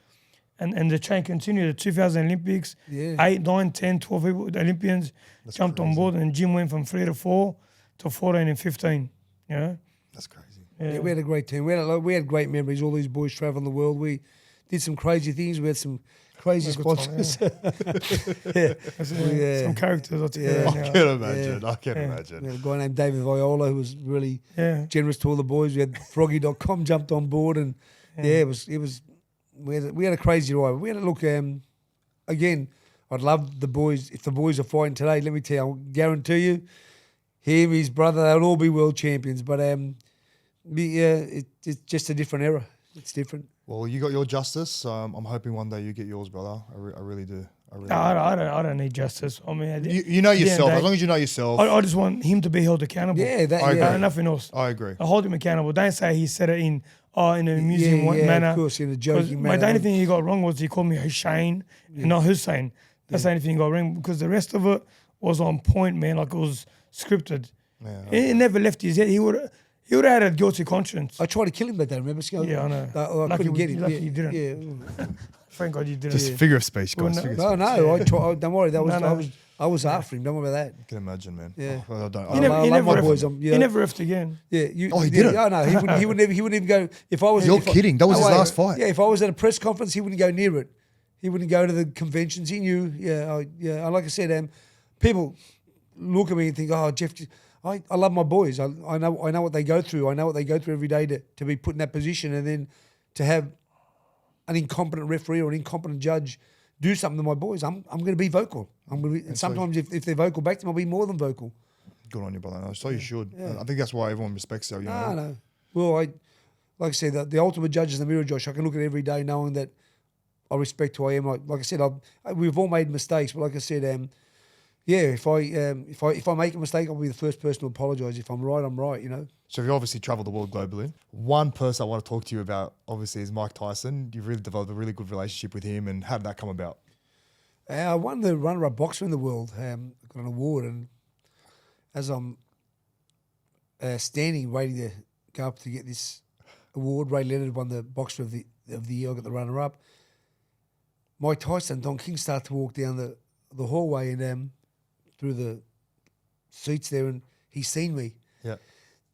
the chain continued. The 2000 Olympics, 8, 9, 10, 12 people, the Olympians jumped on board, and Jim went from 3 to 4 to 14 and 15. You know? That's crazy. Yeah, we had a great team. We had great memories. All these boys traveling the world. We did some crazy things. We had some crazy sponsors. Some characters, I'll tell you. I can imagine. I can imagine. We had a guy named David Viola who was really generous to all the boys. We had Froggy.com jumped on board, and it was. We had a crazy ride. We had a look. Again, I'd love the boys. If the boys are fighting today, let me tell you, I'll guarantee you, him, his brother, they'll all be world champions. But it's just a different era. It's different. Well, you got your justice. I'm hoping one day you get yours, brother. I really do. I don't need justice. I mean, you know yourself. As long as you know yourself. I just want him to be held accountable. Yeah, I agree. Nothing else. I agree. I hold him accountable. Don't say he said it in a amusing manner. Of course, in a joking manner. The only thing he got wrong was he called me Hussein and not Hussein. That's the only thing he got wrong, because the rest of it was on point, man. Like, it was scripted. Yeah, it never left his head. He would have had a guilty conscience. I tried to kill him that day, remember? Yeah, I know. I couldn't get him. Lucky you didn't. Yeah. Thank God you didn't. Just figure of speech, guys. No. I tried. Don't worry. I was after him. Don't worry about that. I can imagine, man. Yeah. Oh, I don't. He never effed again. Yeah. He didn't. No. He would even go. If I was. You're kidding. That was his last fight. Yeah. If I was at a press conference, he wouldn't go near it. He wouldn't go to the conventions. He knew. Yeah. Like I said, people look at me and think, oh, Jeff. I love my boys. I know what they go through. I know what they go through every day to be put in that position, and then to have an incompetent referee or an incompetent judge do something to my boys. I'm going to be vocal. And sometimes if they're vocal back to them, I'll be more than vocal. Good on you, brother. No, so you should. Yeah. I think that's why everyone respects you. No. Well, like I said, the ultimate judge is the mirror, Josh. I can look at it every day knowing that I respect who I am. Like I said, we've all made mistakes, but like I said, if I make a mistake, I'll be the first person to apologise. If I'm right, I'm right, you know. So you've obviously travelled the world globally. One person I want to talk to you about, obviously, is Mike Tyson. You've really developed a really good relationship with him, and how did that come about? I won the runner-up boxer in the world. I got an award, and as I'm standing waiting to go up to get this award, Ray Leonard won the boxer of the year. I got the runner-up. Mike Tyson and Don King start to walk down the hallway and through the seats there, and he's seen me. Yeah.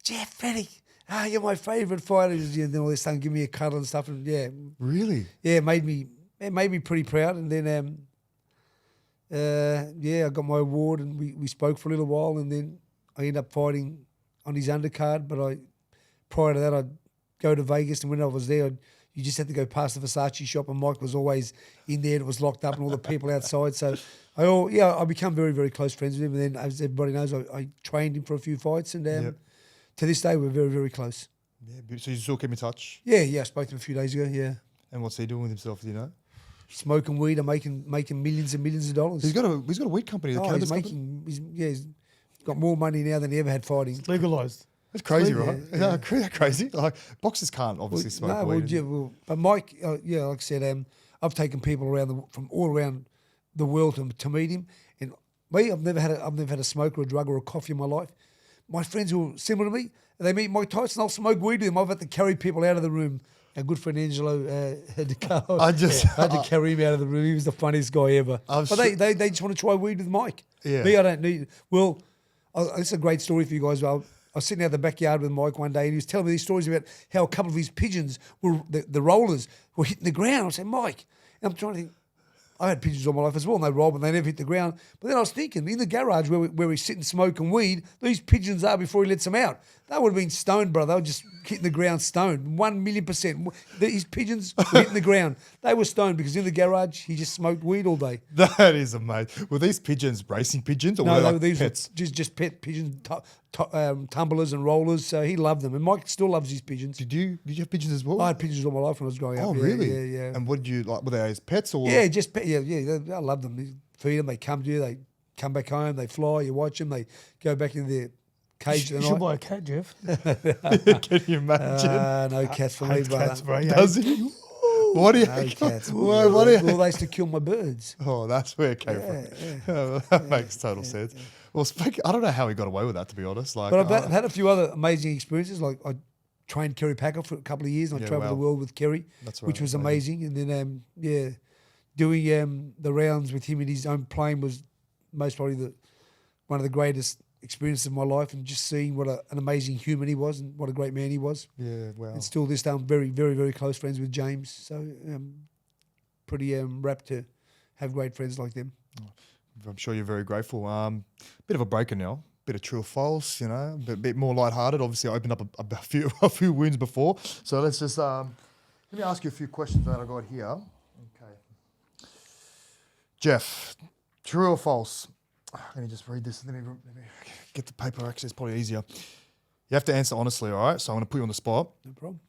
Jeff Fenech, you're my favourite fighter. And then all this time, give me a cuddle and stuff, and really, it made me pretty proud. And then I got my award, and we spoke for a little while, and then I ended up fighting on his undercard. But prior to that, I'd go to Vegas, and when I was there, you just had to go past the Versace shop, and Mike was always in there. It was locked up, and all the people outside. So I become very, very close friends with him. And then, as everybody knows, I trained him for a few fights, and to this day, we're very, very close. Yeah. So you still keep in touch? Yeah. I spoke to him a few days ago. Yeah. And what's he doing with himself? Do you know? Smoking weed and making millions and millions of dollars. He's got a weed company. He's got more money now than he ever had fighting. It's legalised. That's crazy, right? Yeah. Crazy. Like, boxers can't obviously smoke weed. But Mike, like I said, I've taken people from all around the world to meet him. And me, I've never had a smoke or a drug or a coffee in my life. My friends who are similar to me, they meet Mike Tyson, I'll smoke weed with him. I've had to carry people out of the room. Our good friend Angelo had to go. I had to carry him out of the room. He was the funniest guy ever. They just want to try weed with Mike. Yeah. Me, I don't need. Well, it's a great story for you guys. I was sitting out the backyard with Mike one day, and he was telling me these stories about how a couple of his pigeons the rollers were hitting the ground. I said, Mike, and I'm trying to think. I had pigeons all my life as well, and they roll, but they never hit the ground. But then I was thinking, in the garage where we sit and smoke and weed, these pigeons are before he lets them out. They would have been stoned, brother. They were just hitting the ground stoned. 1,000,000%. His pigeons were hitting the ground. They were stoned because in the garage, he just smoked weed all day. That is amazing. Were these pigeons racing pigeons or were they pets? Just pet pigeons, tumblers and rollers. So he loved them. And Mike still loves his pigeons. Did you have pigeons as well? I had pigeons all my life when I was growing up. Oh, really? Yeah. And what did you like? Were they as pets or? Yeah, just pet. Yeah. I love them. You feed them. They come to you. They come back home. They fly. You watch them. They go back into their cage You tonight. should buy a cat, Jeff. Can you imagine? No cats for me, Hates brother. cats, bro. He Does hates- he? What do you? No cats. What do you? Well, they used to kill my birds. Oh, that's where it came from. That makes total sense. Well, I don't know how he got away with that, to be honest. Like, But I've had a few other amazing experiences. Like I trained Kerry Pacquiao for a couple of years, and I Yeah, traveled the wow. world with Kerry, That's which right, was amazing. amazing. And then doing the rounds with him in his own plane was most probably one of the greatest experiences of my life, and just seeing what an amazing human he was and what a great man he was. Yeah, wow. And still this day, I'm very, very, very close friends with James. So pretty rapt to have great friends like them. I'm sure you're very grateful. Bit of a breaker now. Bit of true or false, you know, a bit more lighthearted. Obviously, I opened up a few wounds before. So let's just let me ask you a few questions that I got here. Okay, Jeff, true or false? Let me just read this. Let me get the paper. Actually, it's probably easier. You have to answer honestly, all right? So I'm going to put you on the spot. No problem.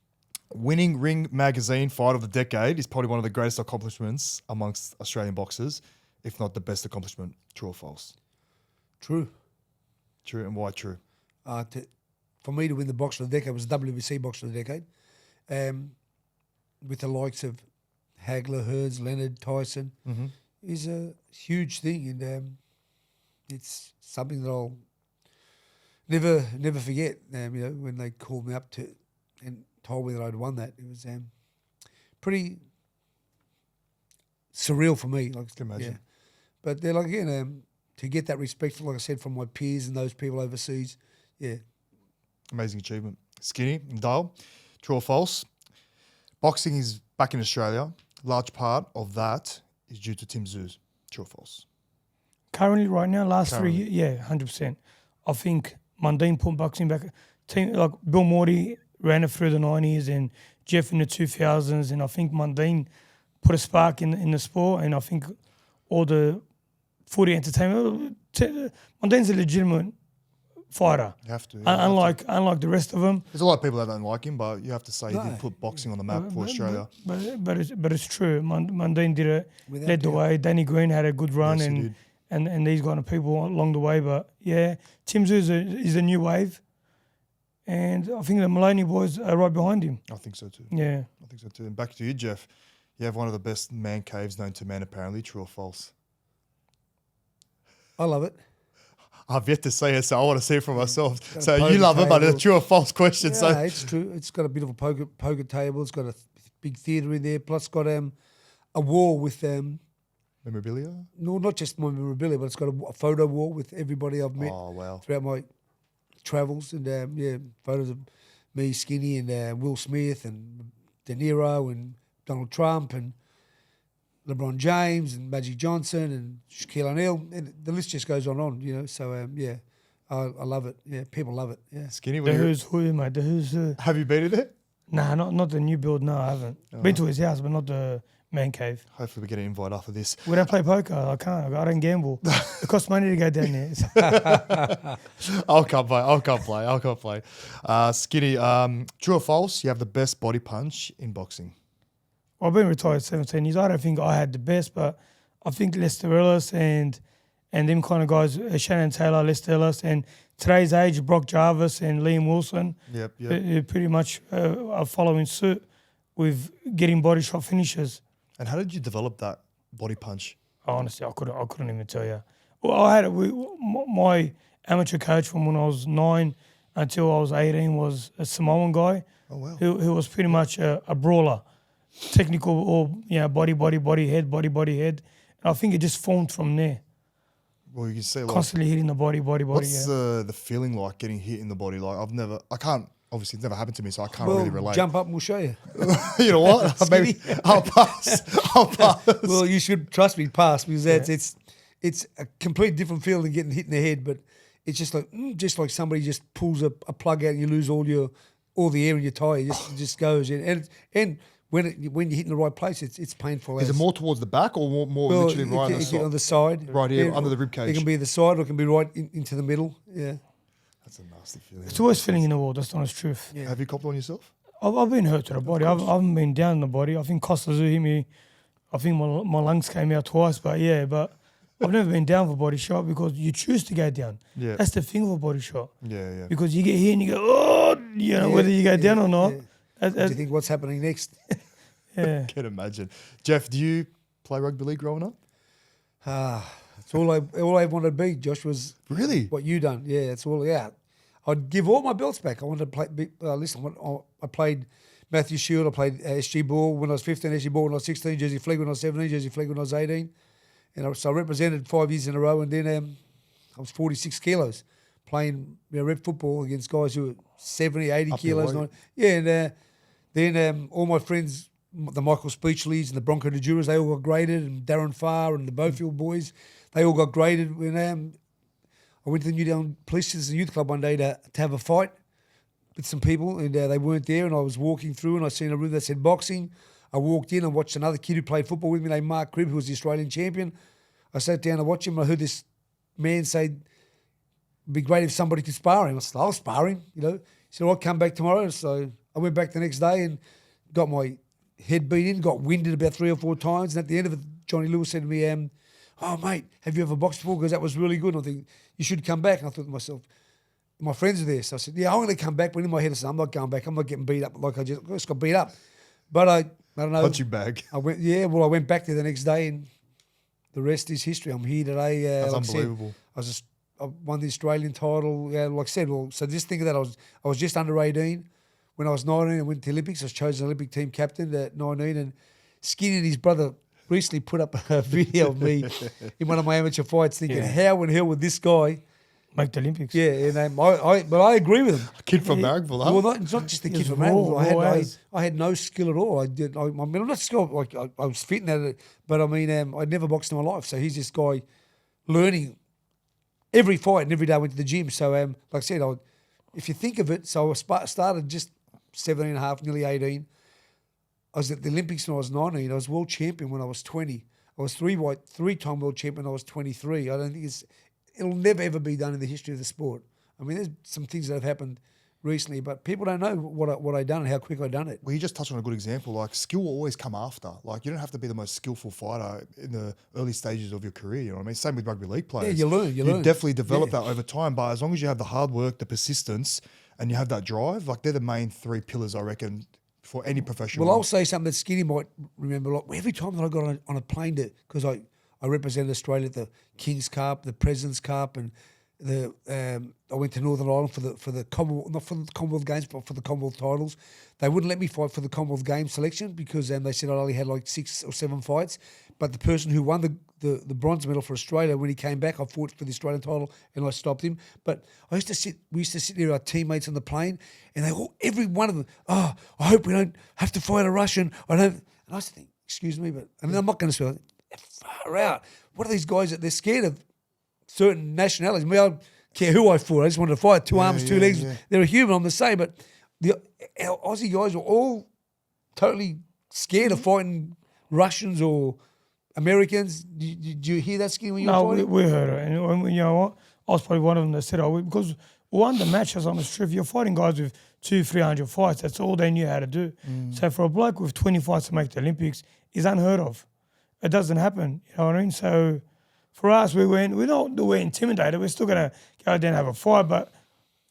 Winning Ring Magazine Fight of the Decade is probably one of the greatest accomplishments amongst Australian boxers, if not the best accomplishment. True or false? True. True, and why true? For me to win the box of the decade was WBC box of the decade, with the likes of Hagler, Hearns, Leonard, Tyson, is a huge thing, and it's something that I'll never forget. You know, when they called me up to and told me that I'd won that, it was pretty surreal for me. Like, Can imagine. yeah. But they're like, again, to get that respect, like I said, from my peers and those people overseas, yeah. Amazing achievement. Skinny, Nedal, true or false? Boxing is back in Australia. Large part of that is due to Tszyu. True or false? Currently, right now, last Currently. 3 years, yeah, 100%. I think Mundine put boxing back. Team like Bill Morty ran it through the 90s and Jeff in the 2000s, and I think Mundine put a spark in the sport, and I think all the footy entertainment. Mundine's a legitimate fighter. You have to. Unlike the rest of them. There's a lot of people that don't like him, but you have to say he No. did put boxing on the map for Australia. But it's true. Mundine did it, Without led the doubt. way. Danny Green had a good run, Yes, he did. and these kind of people along the way. But yeah, Tszyu is a new wave, and I think the Maloney boys are right behind him. I think so too. Yeah, I think so too. And back to you, Jeff. You have one of the best man caves known to man, apparently. True or false? I love it. I've yet to say it, so I want to see it for myself. got a So poker you love it, but it's table. a true or false question. Yeah, So it's true. It's got a bit of a poker table. It's got a big theatre in there. Plus, got a wall with memorabilia? no, not just my memorabilia, but it's got a photo wall with everybody I've met Oh, wow. throughout my travels, and photos of me, Skinny, and Will Smith, and De Niro, and Donald Trump, and LeBron James, and Magic Johnson, and Shaquille O'Neal, and the list just goes on. You know, so I love it. Yeah, people love it. Yeah. Skinny, the who's who, mate. The who's have you been in it? nah, not the new build. No, I haven't. Been to his house, but not the man cave. Hopefully we get an invite after this. We don't play poker. I can't. I don't gamble. It costs money to go down there. I'll come play. Skinny, true or false? You have the best body punch in boxing. I've been retired 17 years. I don't think I had the best, but I think Lester Ellis and them kind of guys, Shannon Taylor, Lester Ellis, and today's age, Brock Jarvis and Liam Wilson, Yep. who pretty much are following suit with getting body shot finishes. And how did you develop that body punch? Honestly, I couldn't even tell you. Well, I had my amateur coach from when I was 9 until I was 18 was a Samoan guy. Oh, wow. Who was pretty much a brawler, technical or body, head. And I think it just formed from there. Well, you can say like, Constantly hitting the body. what's Yeah. the feeling like getting hit in the body? Like obviously it's never happened to me, so I can't Well, really relate. jump up and we'll show you. You know what? Maybe I'll pass. Well, you should trust me, pass, because it's a completely different feeling than getting hit in the head. But it's just like somebody just pulls a plug out and you lose all the air in your tire. It just goes in, and when you hit in the right place, it's painful. Is it more towards the back or more literally right on the side? Right here, under the rib cage? It can be the side or it can be right into the middle. Yeah. That's a nasty feeling. It's the worst feeling in the world. That's the honest truth. Yeah. Have you copped on yourself? I've been hurt to the body. I haven't been down in the body. I think Costa Zoo hit me. I think my lungs came out twice. But I've never been down for body shot because you choose to go down. Yeah. That's the thing for body shot. Yeah. Because you get here and you go, oh, whether you go down or not. Yeah. What do you think? What's happening next? Yeah. Can't imagine. Jeff, do you play rugby league growing up? It's all I wanted to be. Josh was Really? what you done. Yeah, it's all. Yeah, I'd give all my belts back. I wanted to play. Listen, I played Matthew Shield. I played SG ball when I was 15. SG ball when I was 16. Jersey flag when I was 17. Jersey flag when I was 18. And so I represented 5 years in a row. And then I was 46 kilos playing rep football against guys who were 70, 80 Up your kilos. weight. And then all my friends, the Michael Speechleys and the Bronco Najuras, they all got graded, and Darren Farr and the Bofield boys, they all got graded. When I went to the New Zealand Police Citizen Youth Club one day to have a fight with some people, and they weren't there, and I was walking through, and I seen a room that said boxing. I walked in and watched another kid who played football with me named Mark Cribb, who was the Australian champion. I sat down to watch him, and I heard this man say, it'd be great if somebody could spar him. I said, I'll spar him, He said, I'll come back tomorrow. So I went back the next day and got my head beat in, got winded about 3 or 4 times. And at the end of it, Johnny Lewis said to me, oh, mate, have you ever boxed before? Because that was really good. And I think, you should come back. And I thought to myself, my friends are there. So I said, yeah, I'm going to come back. But in my head, I said, I'm not going back. I'm not getting beat up like I just got beat up. But I don't know. Punching bag. I went back there the next day, and the rest is history. I'm here today. That's like unbelievable. I won the Australian title. Like I said, so just think of that. I was just under 18. When I was 19, I went to the Olympics. I was chosen Olympic team captain at 19. And Skinny and his brother recently put up a video of me in one of my amateur fights, thinking, how in hell would this guy make the Olympics? Yeah, and but I agree with him. A kid from Marrickville, huh? Well, it's not just the kid He's from raw, Marrickville. I had no skill at all. I'm not skilled. Like I was fitting at it, but I mean, I'd never boxed in my life. So he's this guy learning every fight, and every day I went to the gym. So like I said, if you think of it, so I started just 17 and a half, nearly 18. I was at the Olympics when I was 19. I was world champion when I was 20. I was three-time world champion when I was 23. I don't think it'll never ever be done in the history of the sport. I mean, there's some things that have happened recently, but people don't know what I done and how quick I done it. Well, you just touched on a good example. Like, skill will always come after. Like, you don't have to be the most skillful fighter in the early stages of your career. You know what I mean? Same with rugby league players. Yeah, you learn. You definitely develop that over time. But as long as you have the hard work, the persistence, and you have that drive, like, they're the main 3 pillars, I reckon, for any professional. Well, I'll say something that Skinny might remember. Like, every time that I got on a plane because I represented Australia at the King's Cup, the President's Cup, and I went to Northern Ireland for the Commonwealth, not for the Commonwealth Games, but for the Commonwealth titles. They wouldn't let me fight for the Commonwealth Games selection because they said I only had like 6 or 7 fights. But the person who won the bronze medal for Australia, when he came back, I fought for the Australian title and I stopped him. But we used to sit there, our teammates on the plane, and every one of them, I hope we don't have to fight a Russian. And I used to think, excuse me, but I'm not going to say, far out. What are these guys that they're scared of certain nationalities? I mean, I don't care who I fought. I just wanted to fight. 2 arms, 2 legs. Yeah. They're a human, I'm the same. But our Aussie guys were all totally scared of fighting Russians or Americans. Did you hear that, Skinny, when you were fighting? No, we heard it. And you know what? I was probably one of them that said, because we won the matches on the strip. You're fighting guys with 200-300 fights. That's all they knew how to do. So for a bloke with 20 fights to make the Olympics is unheard of. It doesn't happen. You know what I mean? So for us, we're intimidated. We're still going to go down and have a fight, but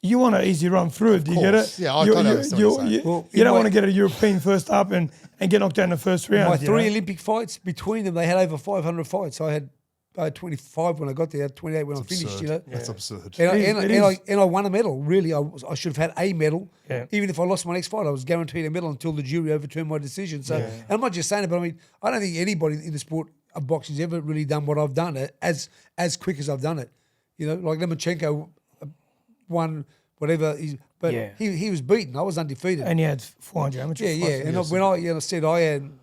you want an easy run through it. Do you get it? Yeah, I totally understand what you're saying. You don't want to get a European first up and get knocked out in the first round. My 3 Olympic fights, between them, they had over 500 fights. I had 25 when I got there, I had 28 when I finished. You know, that's absurd. And I won a medal. Really, I should have had a medal. Yeah. Even if I lost my next fight, I was guaranteed a medal until the jury overturned my decision. So, and I'm not just saying it, but I mean, I don't think anybody in the sport of boxing's ever really done what I've done as quick as I've done it. You know, like Lomachenko won whatever, he was beaten. I was undefeated, and he had 400 amateur fights. And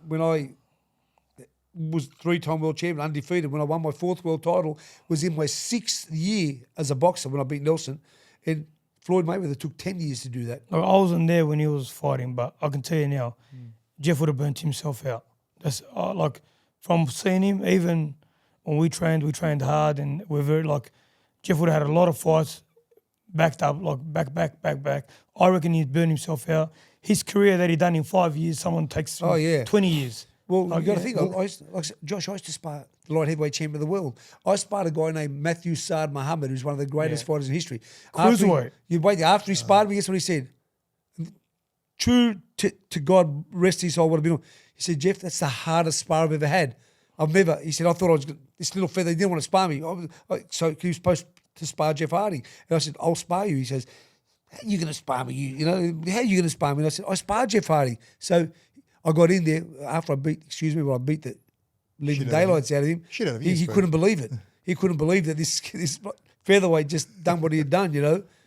when I was 3-time world champion, undefeated. When I won my 4th world title, was in my 6th year as a boxer when I beat Nelson. And Floyd Mayweather took 10 years to do that. Look, I wasn't there when he was fighting, but I can tell you now, Jeff would have burnt himself out. That's from seeing him, even when we trained hard, and we're very Jeff would have had a lot of fights backed up, back. I reckon he'd burn himself out. His career that he done in 5 years, someone takes 20 years. Well, you got to think. Josh, I used to spar the light heavyweight champion of the world. I sparred a guy named Matthew Saad Muhammad, who's one of the greatest fighters in history. Cruiserweight. After he sparred me, guess what he said? True to God, rest his soul, would have been. He said, Jeff, that's the hardest spar I've ever had. He said, I thought I was this little feather. He didn't want to spar me. So he was supposed to spar Jeff Hardy. And I said, I'll spar you. He says, how are you going to spar me? How are you going to spar me? And I said, I sparred Jeff Hardy. So I got in there after I beat the living daylights out of him. He couldn't believe it. He couldn't believe that this featherweight just done what he had done,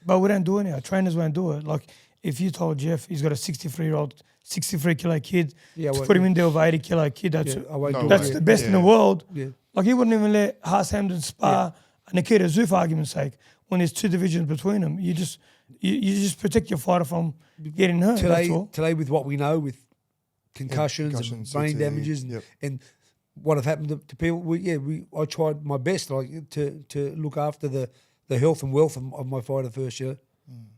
But we don't do it now. Trainers won't do it. Like, if you told Jeff he's got a 63 kilo kid, put him in there with 80 kilo kid, that's the best in the world. Yeah. Like, he wouldn't even let Haas Hamden spar a Nikita Tszyu for argument's sake when there's 2 divisions between them. You just protect your fighter from getting hurt. Today, with what we know, with concussions and brain damages and what have happened to people, I tried my best to look after the health and wealth of my fighter first, It's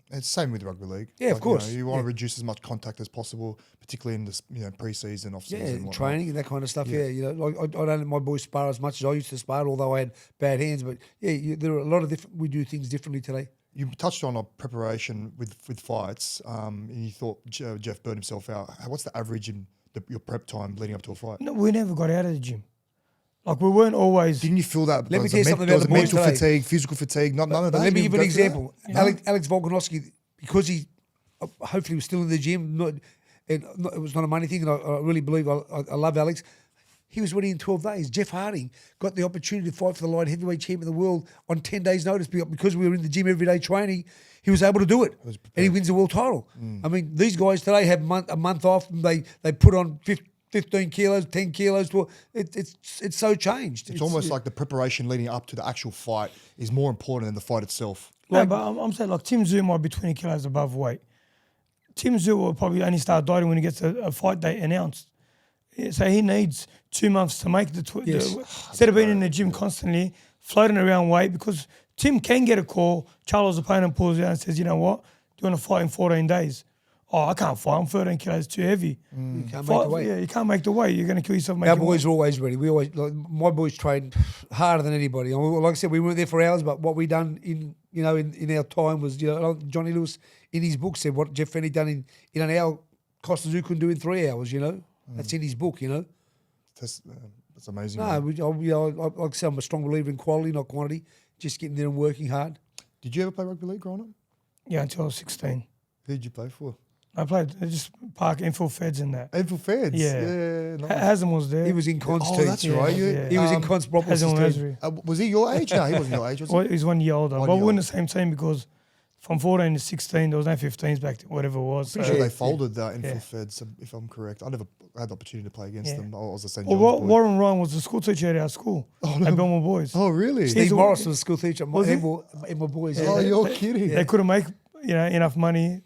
the same with rugby league. Yeah, of course. You want to reduce as much contact as possible, particularly in this, pre-season, off-season, and training and that kind of stuff. I don't let my boys spar as much as I used to spar, although I had bad hands. But there are a lot of different. We do things differently today. You touched on a preparation with fights, and you thought Jeff burned himself out. What's the average in your prep time leading up to a fight? No, we never got out of the gym. Like, we weren't always. Didn't you feel that? Let me tell you something about the boys mental today. fatigue, physical fatigue, none of that. Let me give you an example. Alex Volkanovski, because he hopefully was still in the gym. It was not a money thing, and I really believe I love Alex. He was ready in 12 days. Jeff Harding got the opportunity to fight for the light heavyweight champion of the world on 10 days' notice because we were in the gym every day training. He was able to do it, and he wins the world title. I mean, these guys today have a month off, and they put on 15 kilos, 10 kilos. It's so changed. It's almost like the preparation leading up to the actual fight is more important than the fight itself. No, but I'm saying, like, Tim Tszyu might be 20 kilos above weight. Tim Tszyu will probably only start dieting when he gets a fight date announced. So he needs 2 months to make instead of being in the gym constantly, floating around weight, because Tim can get a call, Charles' opponent pulls out and says, you know what, do you want to fight in 14 days? Oh, I can't fight, I'm 13 kilos too heavy. You can't make the weight. Yeah, you can't make the weight. You're going to kill yourself. Our boys are always ready. My boys train harder than anybody. Like I said, we weren't there for hours, but what we done in our time was, Johnny Lewis in his book said what Jeff Fenech done in an hour, Costa Tszyu couldn't do in 3 hours. That's in his book. That's amazing. No, like I said, I'm a strong believer in quality, not quantity. Just getting there and working hard. Did you ever play rugby league growing up? Yeah, until I was 16. Who did you play for? I played just park infield feds in that. Infield feds? Yeah. Nice. Hazem was there. He was in Cons too. Oh, that's right. He was in Cons Hazem was he your age? No, he wasn't your age, was he? Well, he was 1 year older. But we were in the same team because from 14 to 16, there was no 15s back then, whatever it was. Pretty sure they folded the infield feds, if I'm correct. I never had the opportunity to play against them. I was the same. Warren Ryan was the school teacher at our school at Belmore Boys. Oh, really? Steve Morris was the school teacher at my boys. Oh, you're kidding. They couldn't make enough money,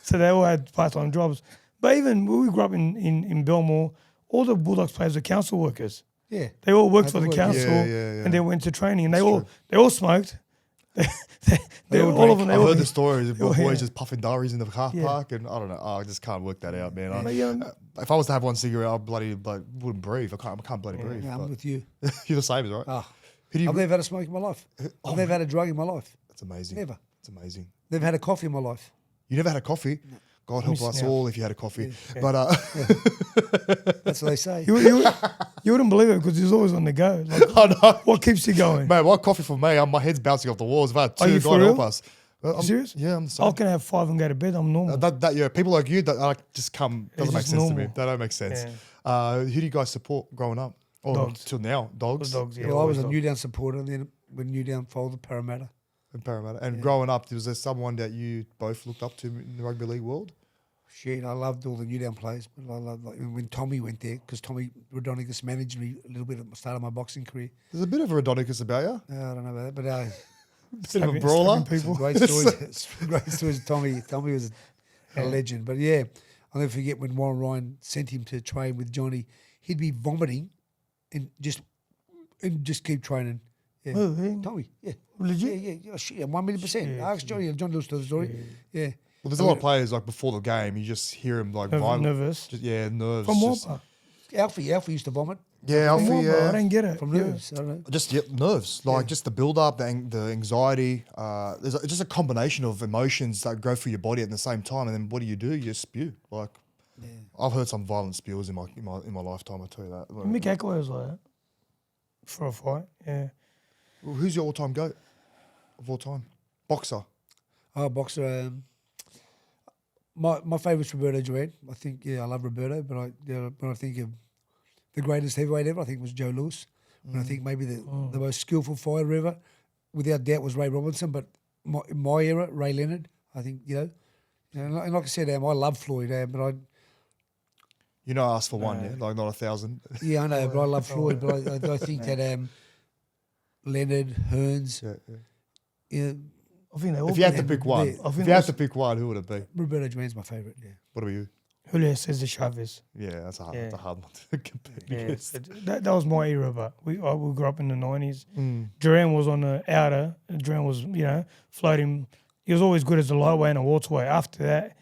so they all had part-time jobs. But even when we grew up in Belmore, all the Bulldogs players were council workers. Yeah. They all worked for the council and they went to training, and they all smoked. All of them. I heard the stories of boys just puffing diaries in the car park, and I don't know. I just can't work that out, man. If I was to have one cigarette, I wouldn't breathe. I can't bloody breathe. Yeah, I'm with you. You're the same, right? I've never had a smoke in my life. I've never had a drug in my life. That's amazing. Never. It's amazing. Never had a coffee in my life. You never had a coffee? No. God help us all if you had a coffee. Yeah. But that's what they say. You wouldn't believe it because he's always on the go. Like, I know. What keeps you going? Man, one coffee for me, my head's bouncing off the walls. If I had two, Are you God help us. Serious? Yeah, I'm the same. I can have 5 and go to bed. I'm normal. People like you that just come doesn't make sense to me. That don't make sense. Yeah. Who do you guys support growing up? Dogs. Till now, dogs. Dogs. Yeah, well, I was a Newtown supporter, and then when Newtown folded, Parramatta. And growing up, was there someone that you both looked up to in the rugby league world? Shit, I loved all the Newtown players, but I loved when Tommy went there, because Tommy Rodonicus managed me a little bit at the start of my boxing career. There's a bit of a Rodonicus about you. I don't know about that, but bit of a brawler. Great stories. Great stories. Tommy was a legend. But yeah, I'll never forget when Warren Ryan sent him to train with Johnny. He'd be vomiting and just keep training. Yeah. Oh, Tommy, yeah. Legit? Yeah, 1,000,000%. Ask Johnny. John knows the story. Yeah. Well, there's a lot of players, like, before the game, you just hear them, like, violent. Nervous. Nerves. From what? Alfie used to vomit Yeah, Alfie, Come on, bro, I yeah. don't get it. from Yeah. nerves. I don't know. Just nerves, like just the build up, the anxiety. There's just a combination of emotions that go through your body at the same time, and then what do? You just spew. Like I've heard some violent spews in my lifetime. I tell you that. Like, Mick Echo was like that for a fight. Yeah. who's your all-time goat of all time? Boxer. Oh, boxer. My favourite's Roberto Duran. I think I love Roberto, but when I think of the greatest heavyweight ever, I think it was Joe Louis. And I think maybe the most skillful fighter ever, without doubt, was Ray Robinson. But in my era, Ray Leonard. I think and like I said, I love Floyd, but You know, I asked for one, yeah, like not 1,000. yeah, I know, but I love Floyd. But I think that Leonard, Hearns, yeah, I think they all. If you had to pick one, yeah. if you had to pick one, who would it be? Roberto Duran's my favourite. Yeah. What about you? Julio Cesar Chavez. Yeah, that's a hard one to compare. Yeah, that was my era, but we grew up in the 90s. Mm. Duran was on the outer. Duran was, floating. He was always good as a lightweight and a welterweight. After that,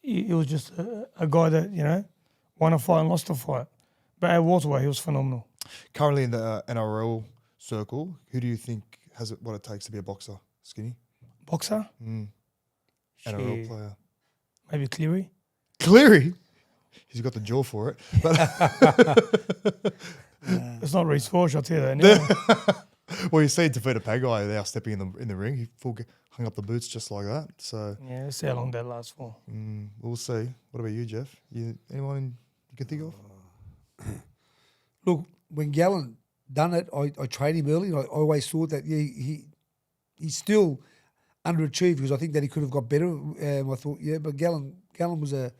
he was just a guy that, won a fight and lost a fight. But at welterweight, he was phenomenal. Currently in the NRL circle, who do you think has what it takes to be a boxer? Skinny? Boxer? NRL Shit. player. Maybe Cleary? Cleary? He's got the jaw for it. But It's not Reece Forge, I'll tell you that now. well, you see Tevita Pacquiao now stepping in the ring. He hung up the boots just like that. So Yeah, let's see how long that lasts for. we'll see. What about you, Jeff? Anyone you can think of? Look, when Gallen done it, I trained him early. I always thought that he's still underachieved because I think that he could have got better. I thought, but Gallen was a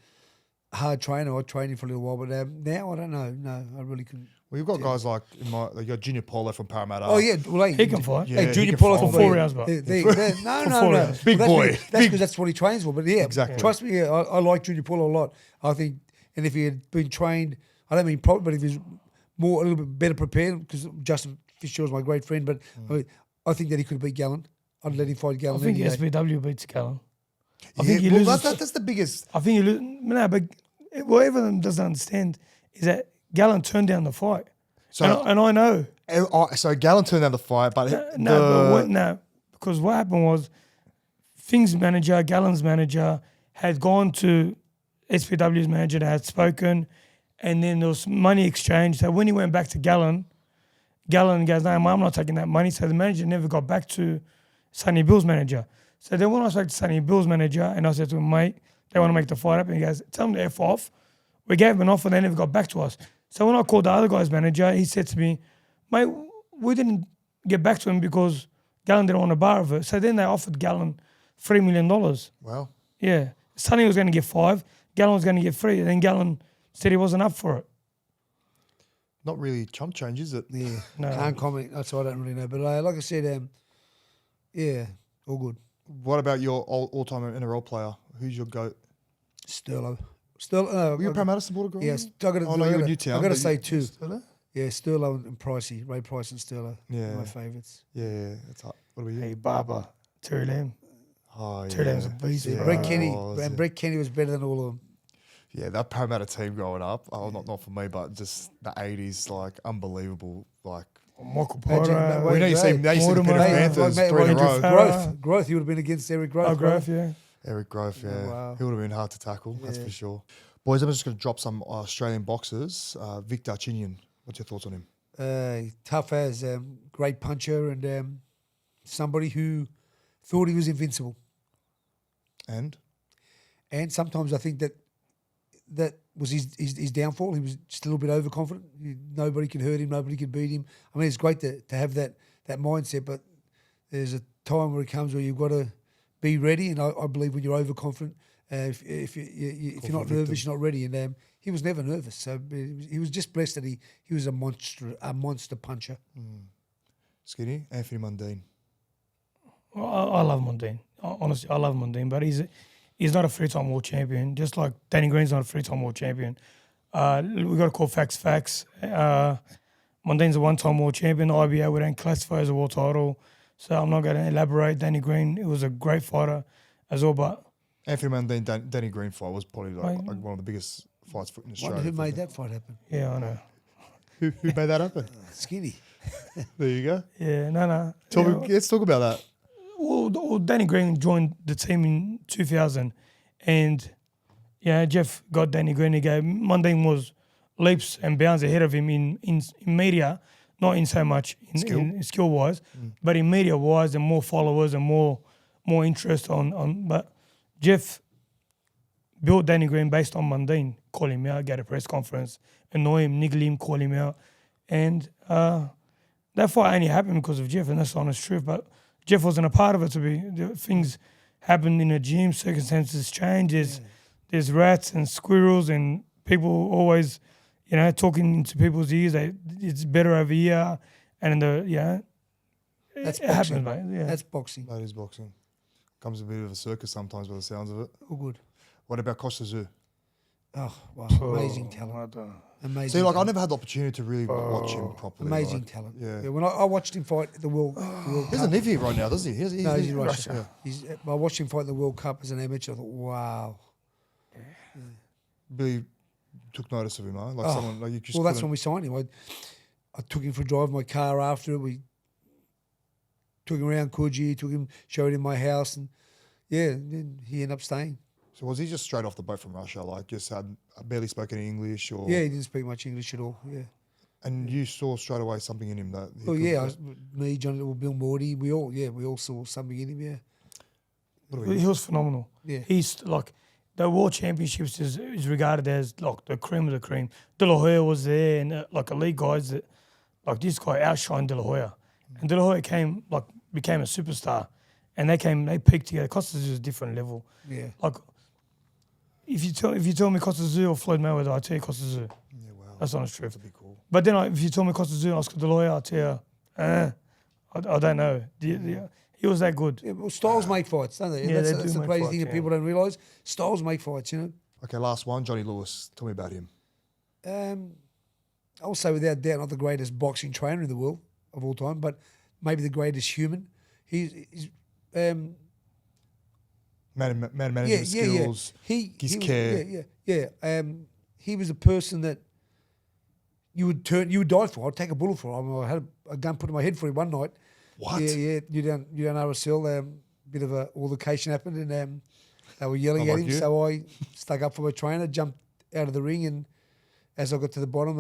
hard trainer. I trained him for a little while, but now I don't know. No, I really couldn't. Well, you've got guys like you got Junior Paulo from Parramatta. Oh yeah, well, He can fight. Yeah, Hey, he Junior can Paulo fight. For 4 hours, but. No. 4 hours. Big boy. That's Big- because that's what he trains for. But yeah, Exactly. Trust me, I like Junior Paulo a lot. I think, and if he had been trained, I don't mean proper, but if he was a little bit better prepared, because Justin Fisher was my great friend, but I think that he could have beat Gallen. I'd let him fight I Gallen. think any day. SBW beats Gallen. I Yeah, think he well, loses. that's the biggest. I think he loses. No, but what everyone doesn't understand is that Gallen turned down the fight. So And I know. So Gallen turned down the fight, but Because what happened was Fing's manager, Gallen's manager, had gone to SPW's manager that had spoken, and then there was money exchange. So when he went back to Gallen goes, no, I'm not taking that money. So the manager never got back to Sonny Bill's manager. So then when I spoke to Sonny Bill's manager, and I said to him, mate, they want to make the fight up, and he goes, tell them to F off. We gave him an offer, they never got back to us. So when I called the other guy's manager, he said to me, mate, we didn't get back to him because Gallen didn't want a bar of it. So then they offered Gallen $3 million. Wow. Yeah. Sonny was going to get 5, Gallen was going to get 3, and then Gallen said he wasn't up for it. Not really chump change, is it? Yeah, No. can't comment. That's why I don't really know. But like I said, all good. What about your all-time NRL player? Who's your goat? Sterlo. Were you a Parramatta supporter growing Yes, up? I got Newtown, to but say you- two. Sterlo? Yeah, Sterlo and Pricey, Ray Price and Sterlo. Yeah. My favourites. Yeah, that's hard. What about you? Hey, Barber, Terry Lamb. Oh, Terry Lamb's a beast, Yeah, bro. Brett Kenny, was, and yeah. Brett Kenny was better than all of them. Yeah, that Parramatta team growing up. Oh, not for me, but just the 80s, like unbelievable. Like Michael Imagine Porter. that we know you see the Mortimer, Penrith yeah. Panthers Like, 3 in a Roger row. Farah. Growth, you would have been against Eric Growth. Grove, yeah. Eric Grove, yeah, wow. he would have been hard to tackle. That's Yeah. for sure. Boys, I'm just going to drop some Australian boxers. Victor Chinian, what's your thoughts on him? Tough as, great puncher, and somebody who thought he was invincible. And And sometimes I think that was his downfall. He was just a little bit overconfident. Nobody could hurt him. Nobody could beat him. I mean, it's great to have that mindset, but there's a time where it comes where you've got to be ready. And I believe when you're overconfident, if you're not nervous, you're not ready. And he was never nervous. So he was just blessed that he was a monster puncher. Skinny, Anthony Mundine. I love Mundine. Honestly, I love Mundine, but he's not a 3-time world champion. Just like Danny Green's not a 3-time world champion. We got to call facts. Mundine's a 1-time world champion. The IBA we don't classify as a world title, so I'm not going to elaborate. Danny Green, it was a great fighter as well, but Anthony Mundine, Danny Green fight was probably like one of the biggest fights in Wonder Australia. who made that fight happen. Yeah, I know. Who made that happen? Skinny. There you go. Yeah, no. Let's talk about that. Well, Danny Green joined the team in 2000, and Jeff got Danny Green. He gave Mundine was leaps and bounds ahead of him in media, not in so much in skill wise, but in media wise and more followers and more interest on. But Jeff built Danny Green based on Mundine. Call him out, get a press conference, annoy him, niggle him, call him out, and that fight only happened because of Jeff, and that's the honest truth. But Jeff wasn't a part of it. Things happened in a gym, circumstances change. There's rats and squirrels and people always, talking into people's ears. It's better over here, and That's it boxing. happens, mate. Yeah. That's boxing. That is boxing. Comes a bit of a circus sometimes by the sounds of it. All good. What about Tszyu? Oh, wow. Amazing talent. Amazing. See, like I talent. never had the opportunity to really watch him properly. Amazing like, talent. Yeah. When I watched him fight at the World He Cup. doesn't live here right now, does he? He's No, he's in in Russia. I watched him fight the World Cup as an amateur. I thought, wow. Really took notice of him, huh? Like someone like you just. Well, that's couldn't- when we signed him. I took him for a drive in my car after it. We took him around Coogee, showed him my house, and then he ended up staying. So was he just straight off the boat from Russia? Like just had barely spoken English, or Yeah, he didn't speak much English at all. Yeah. And you saw straight away something in him that. Me, Johnny, Bill Morty, we all saw something in him. Yeah. What do we? He was phenomenal. Yeah. He's like the World Championships is regarded as like the cream of the cream. De La Hoya was there, and like elite guys that like this guy outshined De La Hoya, and De La Hoya became a superstar, and they peaked together. Costas is a different level. Yeah. Like if you tell me Costas or Floyd Mayweather, I tell you Costas. Yeah, wow. That's honest truth. That'd be cool. But then if you tell me Costas and Oscar De La Hoya, I tell you, I don't know. He was that good. Yeah, well, styles make fights, don't they? Yeah, that's they do the make crazy fights, thing that people don't realise. Styles make fights, Okay, last one, Johnny Lewis. Tell me about him. I will say without doubt not the greatest boxing trainer in the world of all time, but maybe the greatest human. He's Man management skills. His care. He was a person that you would die for. I'd take a bullet for him. I had a gun put in my head for him one night. What? Yeah. You don't RSL. Bit of a altercation happened, and they were yelling at him. you. So I stuck up for my trainer, jumped out of the ring, and as I got to the bottom,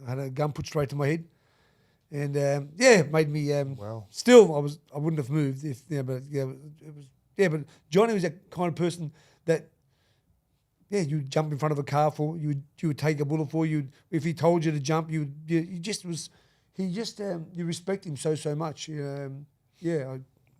I had a gun put straight to my head, and it made me. Wow. Still, I wouldn't have moved if but it was. Yeah, but Johnny was that kind of person that. Yeah, you jump in front of a car for you would take a bullet for you. If he told you to jump, you respect him so much. What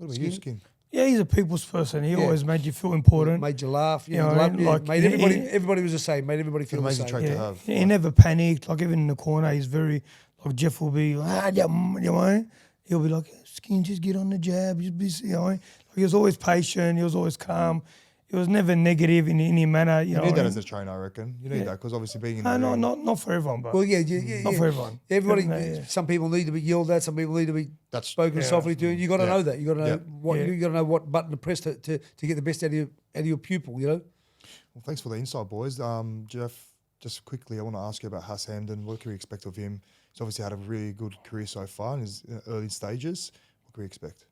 about you, Skin? Yeah, he's a people's person. He always made you feel important. Made you laugh. You know what I mean? Like, made everybody was the same. Made everybody feel the amazing same. trait to have. He never panicked. Like even in the corner, he's very like Jeff will be he'll be like, Skin, just get on the jab. Just be, Like, he was always patient. He was always calm. He was never negative in any manner. You need that as a trainer, I reckon. You need that because obviously being in the ring. not for everyone, but Well, not for everyone. Everybody. Some people need to be yelled at. Some people need to be spoken softly to. You got to know that. You got to know what you got to know what button to press to get the best out of your pupil. Well, thanks for the insight, boys. Jeff, just quickly, I want to ask you about Huss Hamden. What can we expect of him? He's obviously had a really good career so far in his early stages. What can we expect?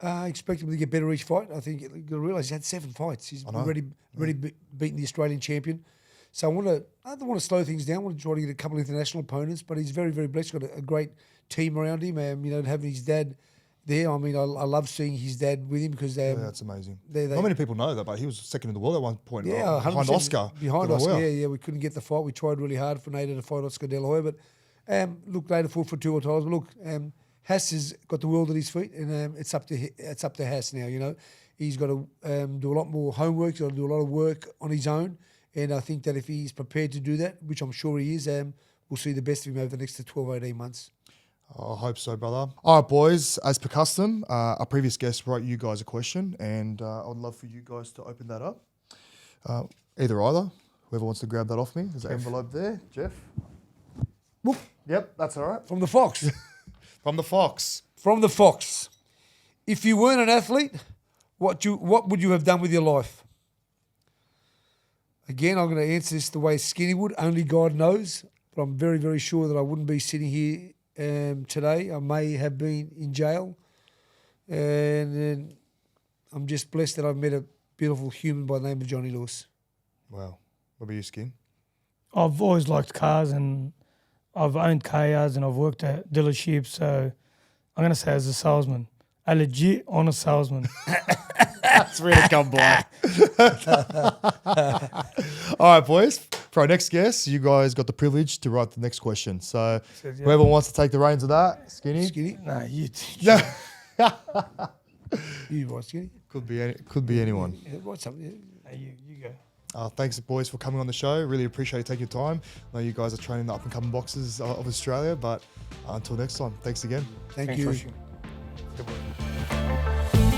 I expect him to get better each fight. I think you've got to realise he's had 7 fights. He's already beaten the Australian champion. So I don't want to slow things down. I want to try to get a couple of international opponents, but he's very, very blessed. Got a great team around him. Having his dad there. I mean, I love seeing his dad with him because that's amazing. Not many people know that, but he was second in the world at one point. Yeah, behind Oscar. Behind Oscar, yeah. We couldn't get the fight. We tried really hard for Nedal to fight Oscar De La Hoya, but later fought for 2 titles. But look, Hass has got the world at his feet, and it's up to Hass now. He's got to do a lot more homework. He's got to do a lot of work on his own, and I think that if he's prepared to do that, which I'm sure he is, we'll see the best of him over the next 12, 18 months. I hope so, brother. All right, boys. As per custom, our previous guest wrote you guys a question, and I'd love for you guys to open that up. Either. Whoever wants to grab that off me. There's an envelope there. Jeff? Whoop. Yep, that's all right. From the Fox. From the Fox. From the Fox. If you weren't an athlete, what would you have done with your life? Again, I'm going to answer this the way Skinny would. Only God knows. But I'm very, very sure that I wouldn't be sitting here today. I may have been in jail. And I'm just blessed that I've met a beautiful human by the name of Johnny Lewis. Wow. What about you, Skin? I've always liked cars, and I've owned cars, and I've worked at dealerships. So I'm going to say as a salesman, a legit honest salesman. That's really come by. All right, boys. For our next guest, you guys got the privilege to write the next question. So whoever wants to take the reins of that, Skinny. Skinny? Nah, you. You right, Skinny? Could be anyone. Yeah, what's up? Yeah. Nah, you go. Thanks, boys, for coming on the show. Really appreciate you taking your time. I know you guys are training the up-and-coming boxers of Australia, but until next time, thanks again. Thanks Thanks, you. Good boy.